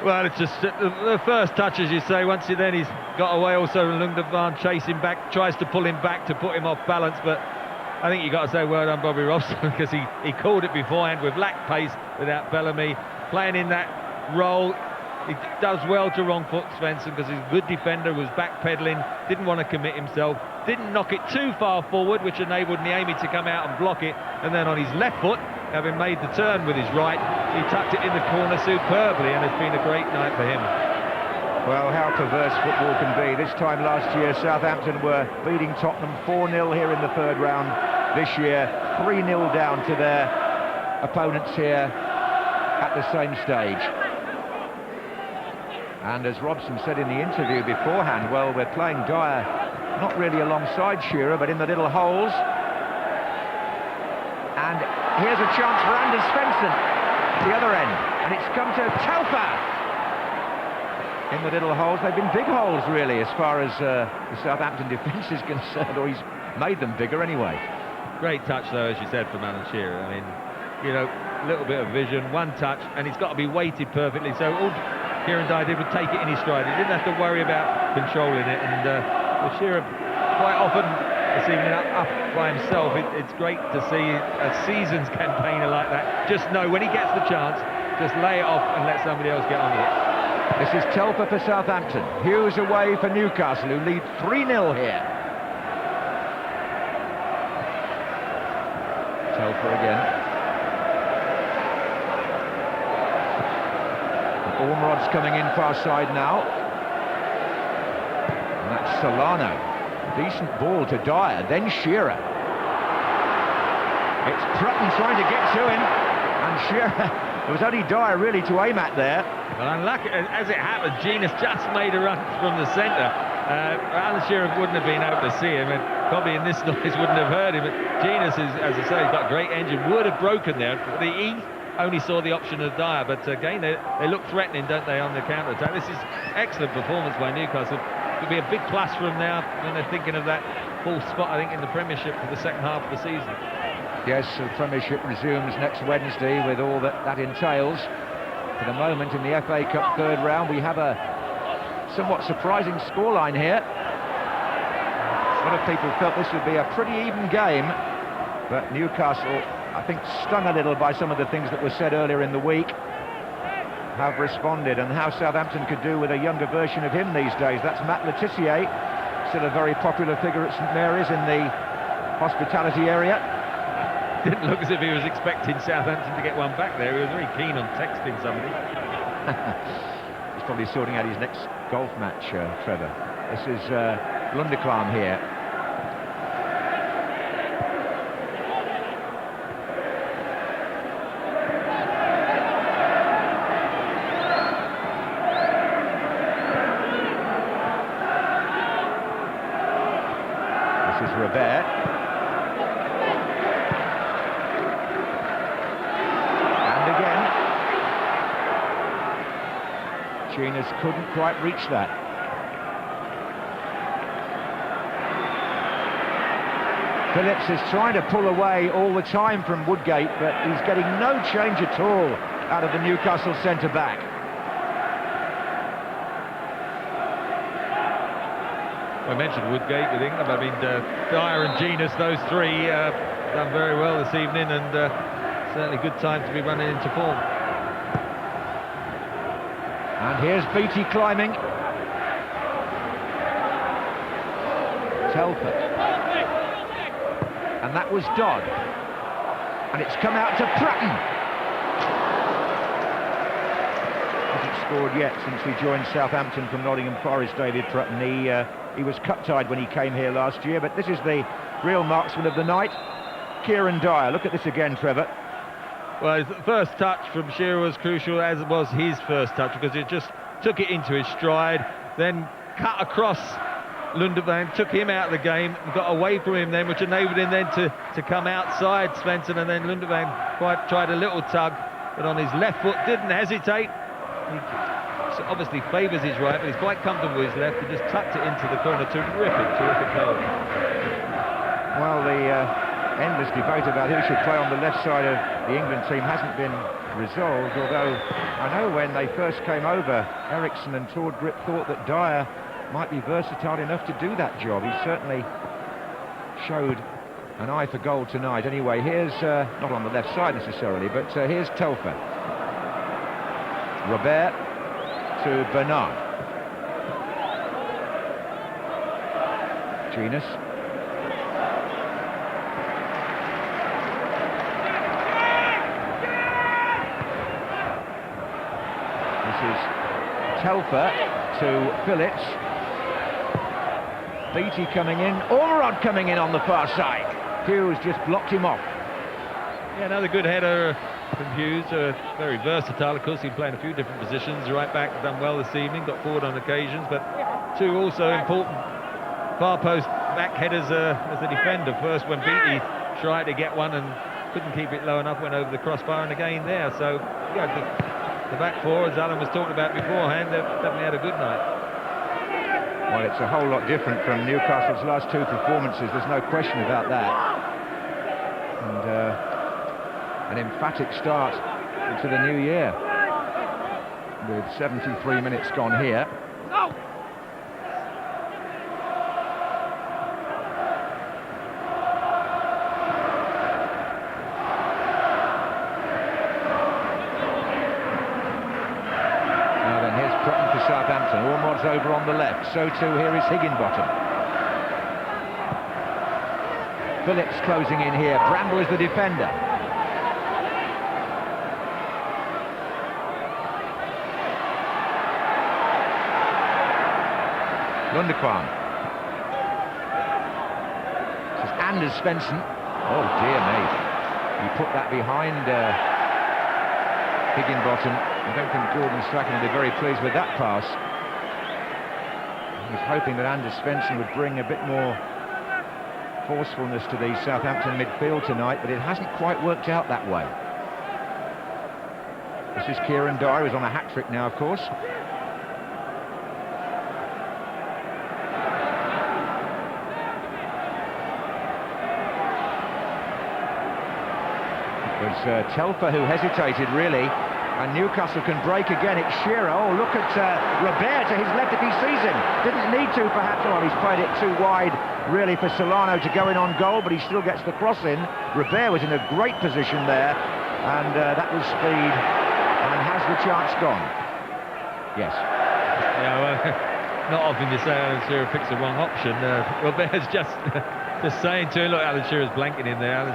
Well, it's just the first touch, as you say. Once then he's got away. Also, Lundervan chasing back, tries to pull him back to put him off balance, but I think you've got to say well done, Bobby Robson, because he called it beforehand with lack pace without Bellamy playing in that role. He does well to wrong foot Svensson because he's a good defender, was backpedaling, didn't want to commit himself, didn't knock it too far forward, which enabled Niemi to come out and block it, and then on his left foot, having made the turn with his right, he tucked it in the corner superbly, and it's been a great night for him. Well, how perverse football can be. This time last year, Southampton were beating Tottenham 4-0 here in the third round. This year, 3-0 down to their opponents here at the same stage. And as Robson said in the interview beforehand, well, we're playing Dyer not really alongside Shearer, but in the little holes. And here's a chance for Anders Svensson at the other end. And it's come to Telfer. In the little holes, they've been big holes really as far as the Southampton defence is concerned, or he's made them bigger anyway. Great touch though, as you said, from Alan Shearer. I mean, you know, a little bit of vision, one touch, and it's got to be weighted perfectly, so all Kieran Dyer did would take it in his stride. He didn't have to worry about controlling it, and Shearer quite often this evening up by himself. It's great to see a season's campaigner like that just know when he gets the chance, just lay it off and let somebody else get on with it. This is Telfer for Southampton. Hughes away for Newcastle, who lead 3-0 here. Telfer again. Ormrod's coming in far side now. And that's Solano. Decent ball to Dyer, then Shearer. It's Prutton trying to get to him, and Shearer, it was only Dyer really to aim at there. Well, unlucky, as it happened, Genius just made a run from the centre. Alan Shearer wouldn't have been able to see him, and probably in this noise wouldn't have heard him. But Genus is, as I say, he's got a great engine. Would have broken there. He only saw the option of Dyer, but again, they look threatening, don't they, on the counter-attack? This is excellent performance by Newcastle. It'll be a big plus for them now when they're thinking of that fourth spot, I think, in the Premiership for the second half of the season. Yes, the Premiership resumes next Wednesday with all that entails. For the moment, in the FA Cup third round, we have a somewhat surprising scoreline here. A lot of people felt this would be a pretty even game, but Newcastle, I think, stung a little by some of the things that were said earlier in the week, have responded, and how Southampton could do with a younger version of him these days. That's Matt Le Tissier, still a very popular figure at St Mary's in the hospitality area. Didn't look as if he was expecting Southampton to get one back there. He was very keen on texting somebody. He's probably sorting out his next golf match, Trevor. This is Lundeklam here. This is Robert. Genus couldn't quite reach that. Phillips is trying to pull away all the time from Woodgate, but he's getting no change at all out of the Newcastle centre-back. I mentioned Woodgate with England. I mean, Dyer and Genus, those three, done very well this evening, and certainly good time to be running into form. And here's Beattie climbing. Telford. And that was Dodd. And it's come out to Pratton. Hasn't scored yet since he joined Southampton from Nottingham Forest, David Pratton. He was cup-tied when he came here last year, but this is the real marksman of the night, Kieran Dyer. Look at this again, Trevor. Well, his first touch from Shearer was crucial, as was his first touch, because it just took it into his stride, then cut across Lundevang, took him out of the game, and got away from him then, which enabled him then to come outside Svensson, and then Lundevang tried a little tug, but on his left foot, didn't hesitate. He obviously favours his right, but he's quite comfortable with his left, and just tucked it into the corner. Terrific goal. Well, the endless debate about who should play on the left side of the England team hasn't been resolved, although I know when they first came over, Eriksson and Tord Grip thought that Dyer might be versatile enough to do that job. He certainly showed an eye for goal tonight. Anyway, here's, not on the left side necessarily, but here's Telfer. Robert to Bernard. Genus. Telfer to Phillips. Beattie coming in. Ormerod coming in on the far side. Hughes just blocked him off. Yeah, another good header from Hughes. Very versatile, of course. He's playing a few different positions. Right back, done well this evening. Got forward on occasions, but two also important far post back headers as a defender. First when Beattie tried to get one and couldn't keep it low enough, went over the crossbar, and again there. So yeah, the back four, as Alan was talking about beforehand, they've definitely had a good night. Well, it's a whole lot different from Newcastle's last two performances, there's no question about that. And an emphatic start into the new year, with 73 minutes gone here. Southampton, Ormod's over on the left, so too here is Higginbottom. Phillips closing in here, Bramble is the defender. Lundekvam. This is Anders Svensson. Oh dear me, he put that behind Higginbottom. I don't think Gordon Strachan will be very pleased with that pass. He was hoping that Anders Svensson would bring a bit more forcefulness to the Southampton midfield tonight, but it hasn't quite worked out that way. This is Kieran Dyer, who's on a hat-trick now, of course. It was Telfer who hesitated, really, and Newcastle can break again. It's Shearer. Oh, look at Robert to his left if he sees him. Didn't need to, perhaps. Oh, he's played it too wide, really, for Solano to go in on goal, but he still gets the cross in. Robert was in a great position there, and that was speed. And has the chance gone? Yes. Yeah, not often you say Alan Shearer picks the wrong option. Robert's just saying to him, look, Alan Shearer's blanking in there.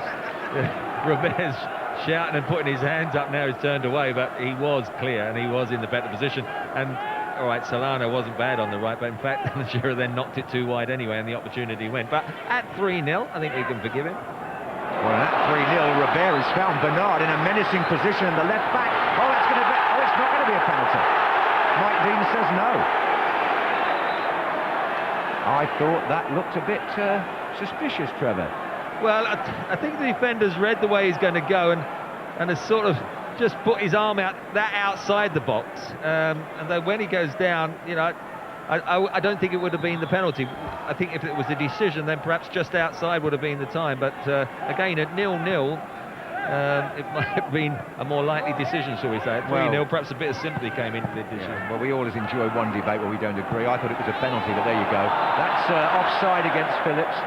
Robert's shouting and putting his hands up. Now he's turned away, but he was clear and he was in the better position. And all right, Solano wasn't bad on the right, but in fact, Alan Shearer then knocked it too wide anyway, and the opportunity went. But at 3-0, I think we can forgive him. Well, at 3-0, Robert has found Bernard in a menacing position in the left back. Oh, that's going to be. Oh, it's not going to be a penalty. Mike Dean says no. I thought that looked a bit suspicious, Trevor. Well, I think the defender's read the way he's going to go and has sort of just put his arm out that outside the box. And then when he goes down, you know, I don't think it would have been the penalty. I think if it was a decision, then perhaps just outside would have been the time. But again, at 0-0, it might have been a more likely decision, shall we say. At 3-0, perhaps a bit of sympathy came into the decision. Yeah, well, we always enjoy one debate where we don't agree. I thought it was a penalty, but there you go. That's offside against Phillips.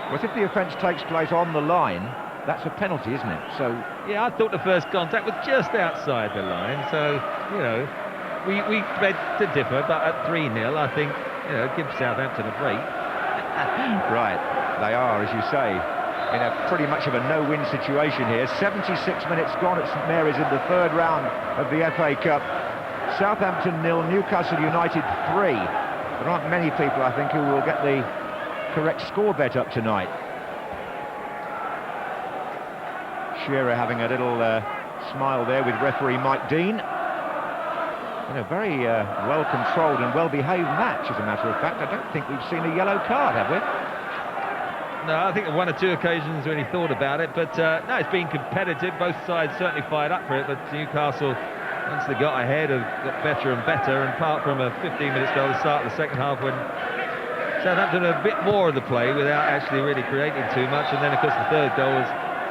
Well, if the offence takes place on the line, that's a penalty, isn't it? So yeah, I thought the first contact was just outside the line. So, you know, we beg to differ, but at 3-0, I think, you know, give Southampton a break. Right, they are, as you say, in a pretty much of a no-win situation here. 76 minutes gone at St Mary's in the third round of the FA Cup. Southampton 0, Newcastle United 3. There aren't many people, I think, who will get the correct score bet up tonight. Shearer having a little smile there with referee Mike Dean. In a very well-controlled and well-behaved match, as a matter of fact. I don't think we've seen a yellow card, have we? No, I think on one or two occasions when he thought about it, but no, it's been competitive. Both sides certainly fired up for it, but Newcastle, once they got ahead, have got better and better, and apart from a 15-minute spell at the start of the second half when Southampton had a bit more of the play without actually really creating too much, and then of course the third goal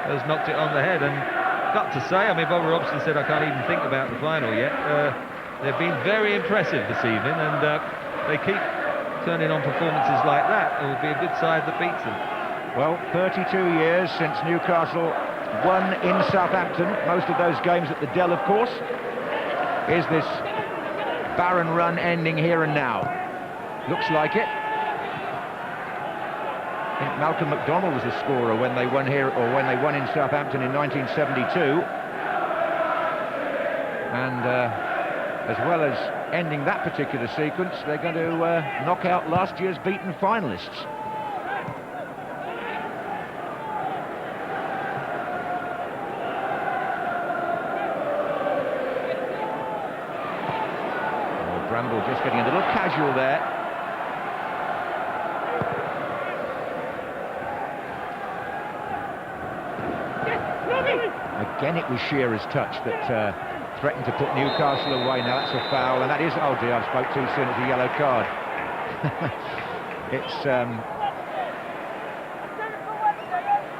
has knocked it on the head. And got to say, I mean, Bobby Robson said I can't even think about the final yet. They've been very impressive this evening, and they keep turning on performances like that. It will be a good side that beats them. Well, 32 years since Newcastle won in Southampton, most of those games at the Dell, of course. Is this barren run ending here and now? Looks like it. I think Malcolm McDonnell was the scorer when they won here, or when they won in Southampton in 1972. And as well as ending that particular sequence, they're going to knock out last year's beaten finalists. Bramble just getting a little casual there. Again, it was Shearer's touch that threatened to put Newcastle away. Now that's a foul, and that is, oh dear, I spoke too soon, it's a yellow card. It's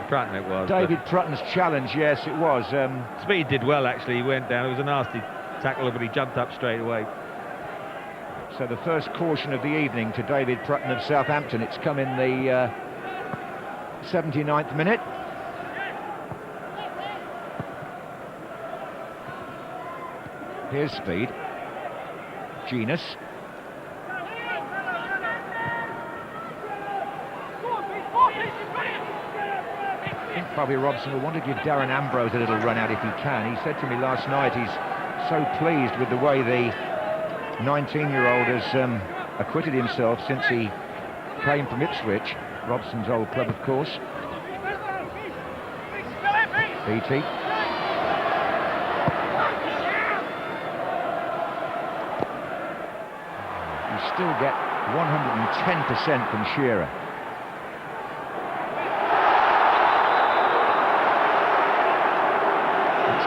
Prutton it was. David Prutton's challenge, yes it was. Speed did well actually, he went down, it was a nasty tackle, but he jumped up straight away. So the first caution of the evening to David Prutton of Southampton. It's come in the 79th minute. Here's Speed. Genus. I think Bobby Robson will want to give Darren Ambrose a little run out if he can. He said to me last night he's so pleased with the way the 19-year-old has acquitted himself since he came from Ipswich, Robson's old club, of course. Beattie. You still get 110% from Shearer.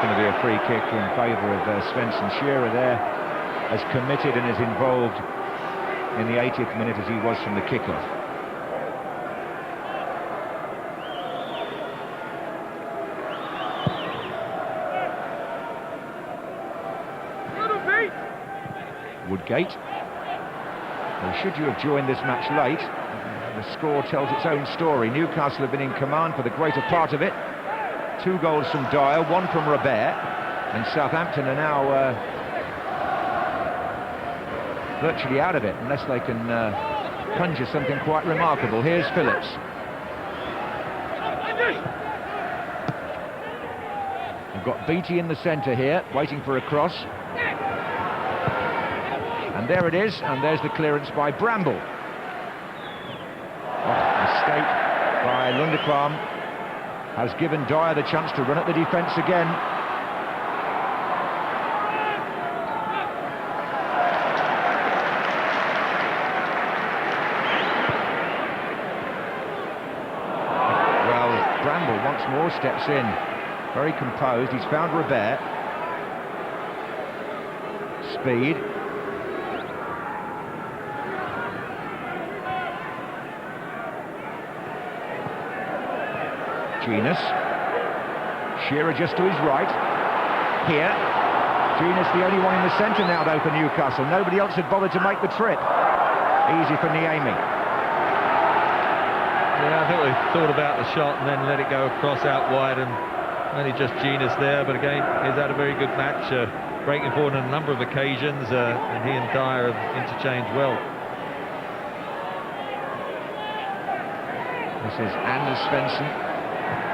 going to be a free kick in favour of Svensson. Shearer there as committed and as involved in the 80th minute as he was from the kickoff. Woodgate. Well, should you have joined this match late, the score tells its own story. Newcastle have been in command for the greater part of it. 2 goals from Dyer, 1 from Robert, and Southampton are now virtually out of it, unless they can conjure something quite remarkable. Here's Phillips. We've got Beattie in the centre here, waiting for a cross. And there it is, and there's the clearance by Bramble. Mistake by Lundekvam has given Dyer the chance to run at the defence again. Well, Bramble once more steps in, very composed. He's found Robert. Speed. Genus. Shearer just to his right. Here. Genus the only one in the centre now, though, for Newcastle. Nobody else had bothered to make the trip. Easy for Niemi. Yeah, I think we thought about the shot and then let it go across out wide, and only just Genus there. But again, he's had a very good match, breaking forward on a number of occasions, and he and Dyer have interchanged well. This is Anders Svensson.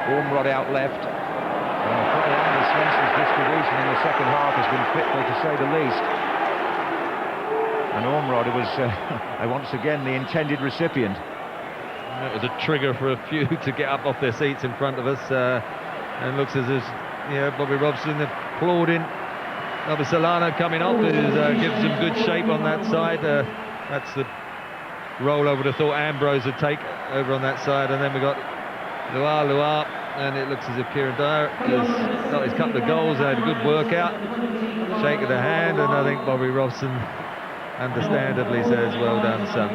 Ormrod out left. I'm afraid Anders Svensson's distribution in the second half has been fitful, to say the least. And Ormrod was once again the intended recipient. It was a trigger for a few to get up off their seats in front of us, and looks as if Bobby Robson applauding Solano coming off, gives some good shape on that side. That's the role I would have thought Ambrose would take over on that side, and then we got Luar, and it looks as if Kieran Dyer has got his couple of goals, had a good workout, shake of the hand, and I think Bobby Robson understandably says, well done, son.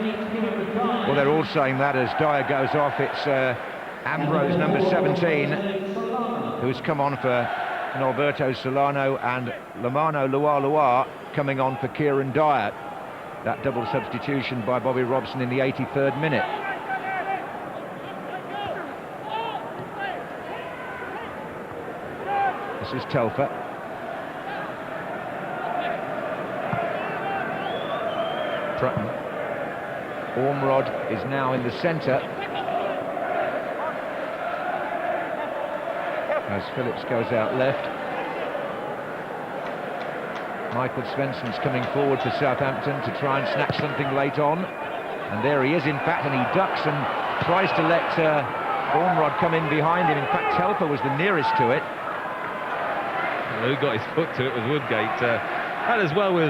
Well, they're all saying that as Dyer goes off. It's Ambrose, number 17, who's come on for Norberto Solano, and Lamano Luar coming on for Kieran Dyer. That double substitution by Bobby Robson in the 83rd minute. This is Telfer. Prutton. Ormrod is now in the centre as Phillips goes out left. Michael Svensson's coming forward for Southampton to try and snatch something late on, and there he is in fact, and he ducks and tries to let Ormrod come in behind him. In fact, Telfer was the nearest to it. Who got his foot to it was Woodgate. And as well we've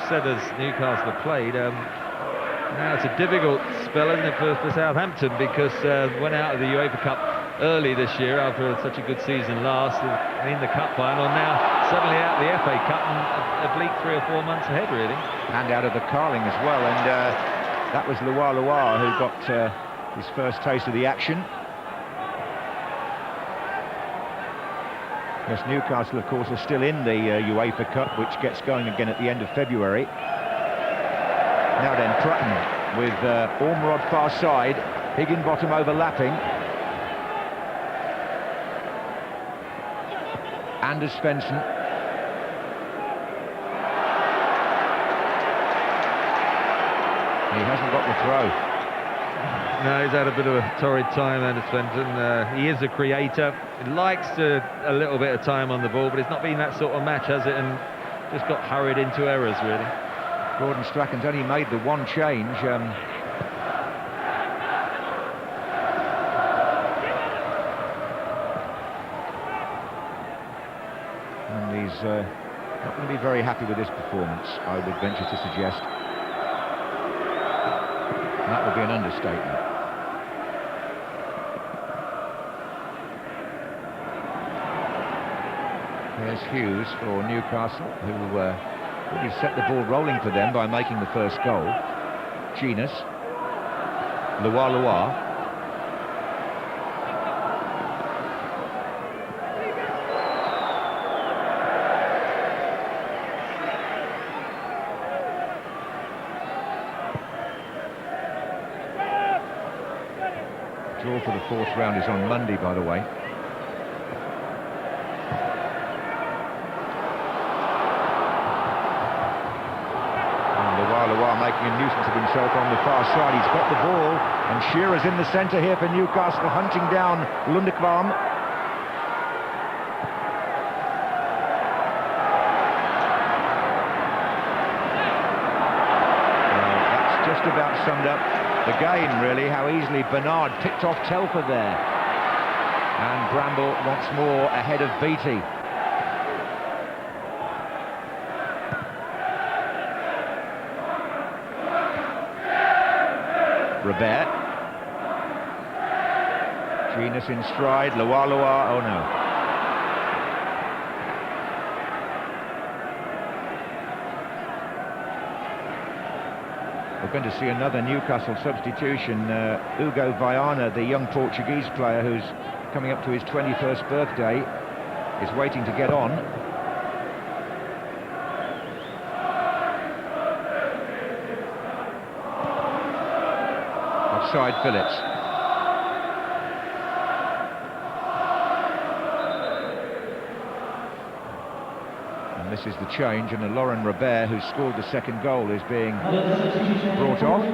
said as Newcastle have played, now it's a difficult spell, isn't it, for Southampton, because went out of the UEFA Cup early this year after such a good season last, in the cup final, now suddenly out of the FA Cup and a bleak 3 or 4 months ahead, really. And out of the Carling as well, and that was Luar who got his first taste of the action. Yes, Newcastle, of course, are still in the UEFA Cup, which gets going again at the end of February. Now then, Prutton with Ormrod far side, Higginbottom overlapping. Anders Svensson. He hasn't got the throw. No, he's had a bit of a torrid time, Anders Svensson. He is a creator. He likes a little bit of time on the ball, but it's not been that sort of match, has it? And just got hurried into errors, really. Gordon Strachan's only made the one change. And he's not going to be very happy with this performance, I would venture to suggest. That would be an understatement. There's Hughes for Newcastle, who really set the ball rolling for them by making the first goal. Genus. Loa. Draw for the fourth round is on Monday, by the way. Loa making a nuisance of himself on the far side. He's got the ball, and Shearer's in the centre here for Newcastle, hunting down Lundekvam. Well, that's just about summed up the game, really, how easily Bernard picked off Telford there. And Bramble once more ahead of Beattie. Robert. Genus in stride, Loa, oh no. We're going to see another Newcastle substitution. Hugo Viana, the young Portuguese player who's coming up to his 21st birthday, is waiting to get on. Offside Phillips. And this is the change, and Laurent Robert, who scored the second goal, is being brought off.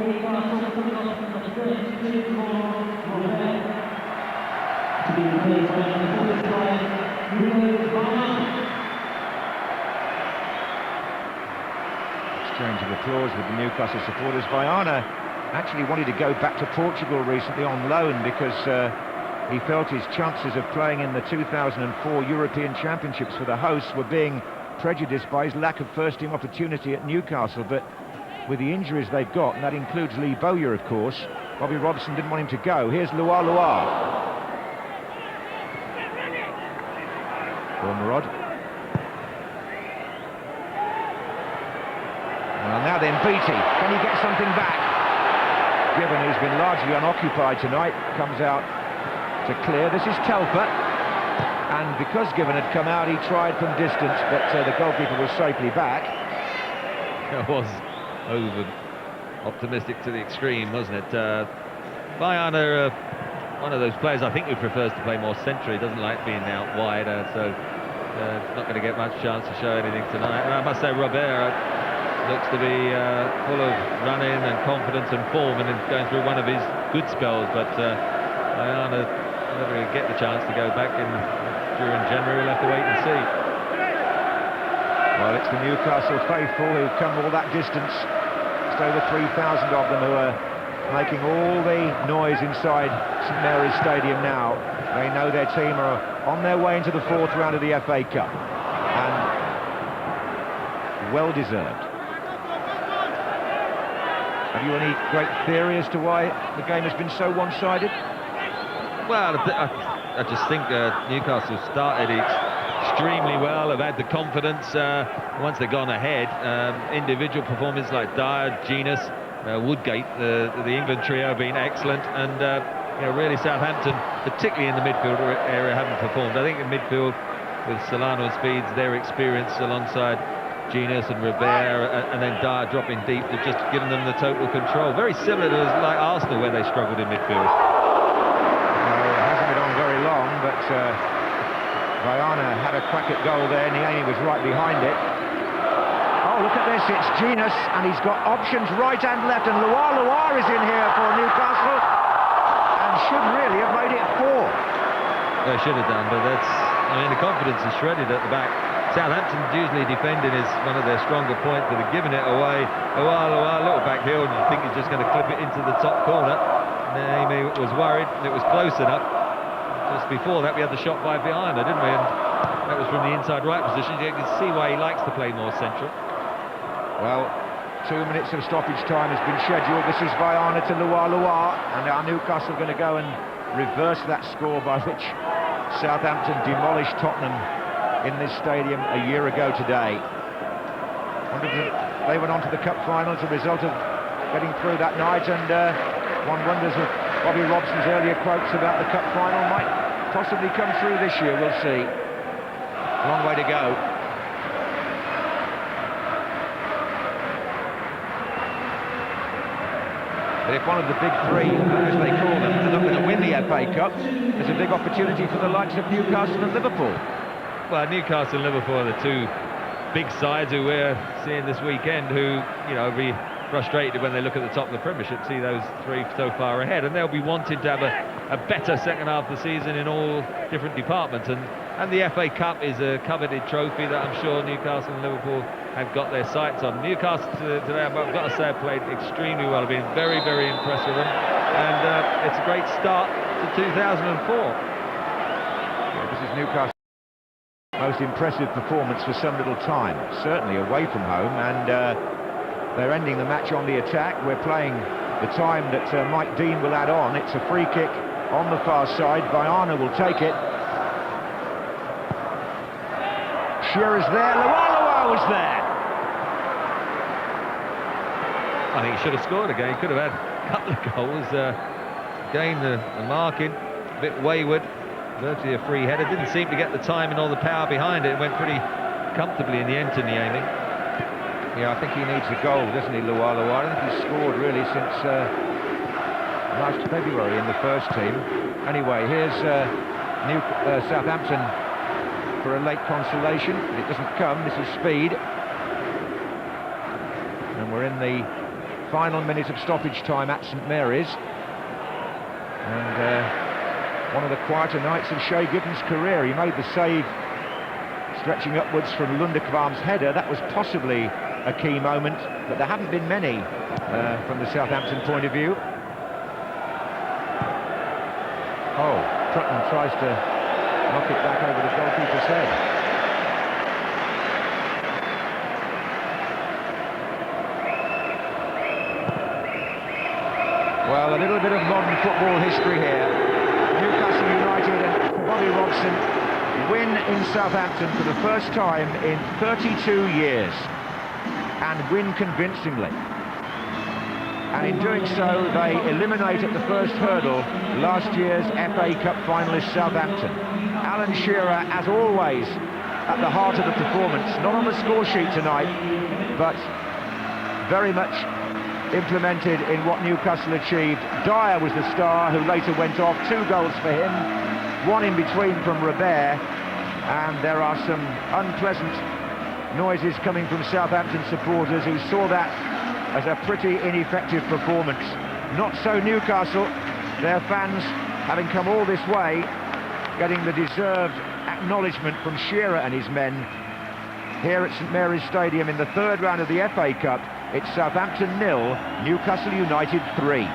Exchange of applause with the Newcastle supporters. Viana actually wanted to go back to Portugal recently on loan because he felt his chances of playing in the 2004 European Championships for the hosts were being prejudiced by his lack of first-team opportunity at Newcastle. But with the injuries they've got, and that includes Lee Bowyer, of course, Bobby Robson didn't want him to go. Here's Loa. Ormerod. Well, now then, Beattie. Can he get something back? Given, who's been largely unoccupied tonight, comes out to clear. This is Telfer. And because Given had come out, he tried from distance, but the goalkeeper was safely back. It was over-optimistic to the extreme, wasn't it? Viana, one of those players I think who prefers to play more centrally, doesn't like being out wide, so not going to get much chance to show anything tonight. And I must say, Robert looks to be full of running and confidence and form, and going through one of his good spells, but Viana never going to get the chance to go back during January. We'll have to wait and see. Well, it's the Newcastle faithful who've come all that distance. Just over 3,000 of them who are making all the noise inside St Mary's Stadium now. They know their team are on their way into the fourth round of the FA Cup, and well deserved. Have you any great theory as to why the game has been so one-sided? Well, I just think Newcastle started it extremely well, have had the confidence once they've gone ahead. Individual performance like Dyer, Genus, Woodgate, the England trio have been excellent, and really Southampton, particularly in the midfield area, haven't performed. I think in midfield with Solano and Speeds, their experience alongside Genus and Robert, and then Dyer dropping deep, have just given them the total control. Very similar to like Arsenal, where they struggled in midfield. It hasn't been on very long, but Viana had a crack at goal there, and Niani was right behind it. Oh, look at this, it's Genus, and he's got options right and left, and Loa is in here for Newcastle, and should really have made it 4. They should have done, but the confidence is shredded at the back. Southampton usually defending is one of their stronger points, but they're giving it away. Loa, little back heel, and you think he's just going to clip it into the top corner. Naimi was worried, and it was close enough. Just before that, we had the shot by Viana, didn't we? And that was from the inside right position. You can see why he likes to play more central. Well, 2 minutes of stoppage time has been scheduled. This is Viana to Loa, and our Newcastle going to go and reverse that score by which Southampton demolished Tottenham in this stadium a year ago today. They went on to the cup final as a result of getting through that night, and one wonders if Bobby Robson's earlier quotes about the cup final might possibly come through this year. We'll see. Long way to go. But if one of the big three, as they call them, are not going to win the FA Cup, there's a big opportunity for the likes of Newcastle and Liverpool. Well, Newcastle and Liverpool are the two big sides who we're seeing this weekend, who, you know, be frustrated when they look at the top of the Premiership, see those three so far ahead, and they'll be wanting to have a better second half of the season in all different departments. And the FA Cup is a coveted trophy that I'm sure Newcastle and Liverpool have got their sights on. Newcastle today, I've got to say, have played extremely well. I've been very, very impressed with them, and it's a great start to 2004. Yeah, this is Newcastle's most impressive performance for some little time, certainly away from home, and they're ending the match on the attack. We're playing the time that Mike Dean will add on. It's a free kick on the far side. Baiana will take it. Shearer's there. Lualua was there. I think he should have scored again. He could have had a couple of goals. Again, the marking, a bit wayward. Virtually a free header. Didn't seem to get the time and all the power behind it. It went pretty comfortably in the end to Niemi. Yeah, I think he needs a goal, doesn't he, Lualua? I think he's scored really since last February in the first team. Anyway, here's Southampton for a late consolation. It doesn't come. This is speed. And we're in the final minute of stoppage time at St Mary's. And one of the quieter nights of Shay Gibbons' career. He made the save stretching upwards from Lundekvam's header. That was possibly a key moment, but there haven't been many from the Southampton point of view. Oh, Trutton tries to knock it back over the goalkeeper's head. Well, a little bit of modern football history here. Newcastle United and Bobby Robson win in Southampton for the first time in 32 years, and win convincingly. And in doing so, they eliminate at the first hurdle last year's FA Cup finalist Southampton. Alan Shearer, as always, at the heart of the performance, not on the score sheet tonight, but very much implemented in what Newcastle achieved. Dyer was the star, who later went off. 2 goals for him, 1 in between from Robert, and there are some unpleasant noises coming from Southampton supporters who saw that as a pretty ineffective performance. Not so Newcastle, their fans, having come all this way, getting the deserved acknowledgement from Shearer and his men here at St Mary's Stadium in the third round of the FA Cup. It's Southampton 0, Newcastle United 3.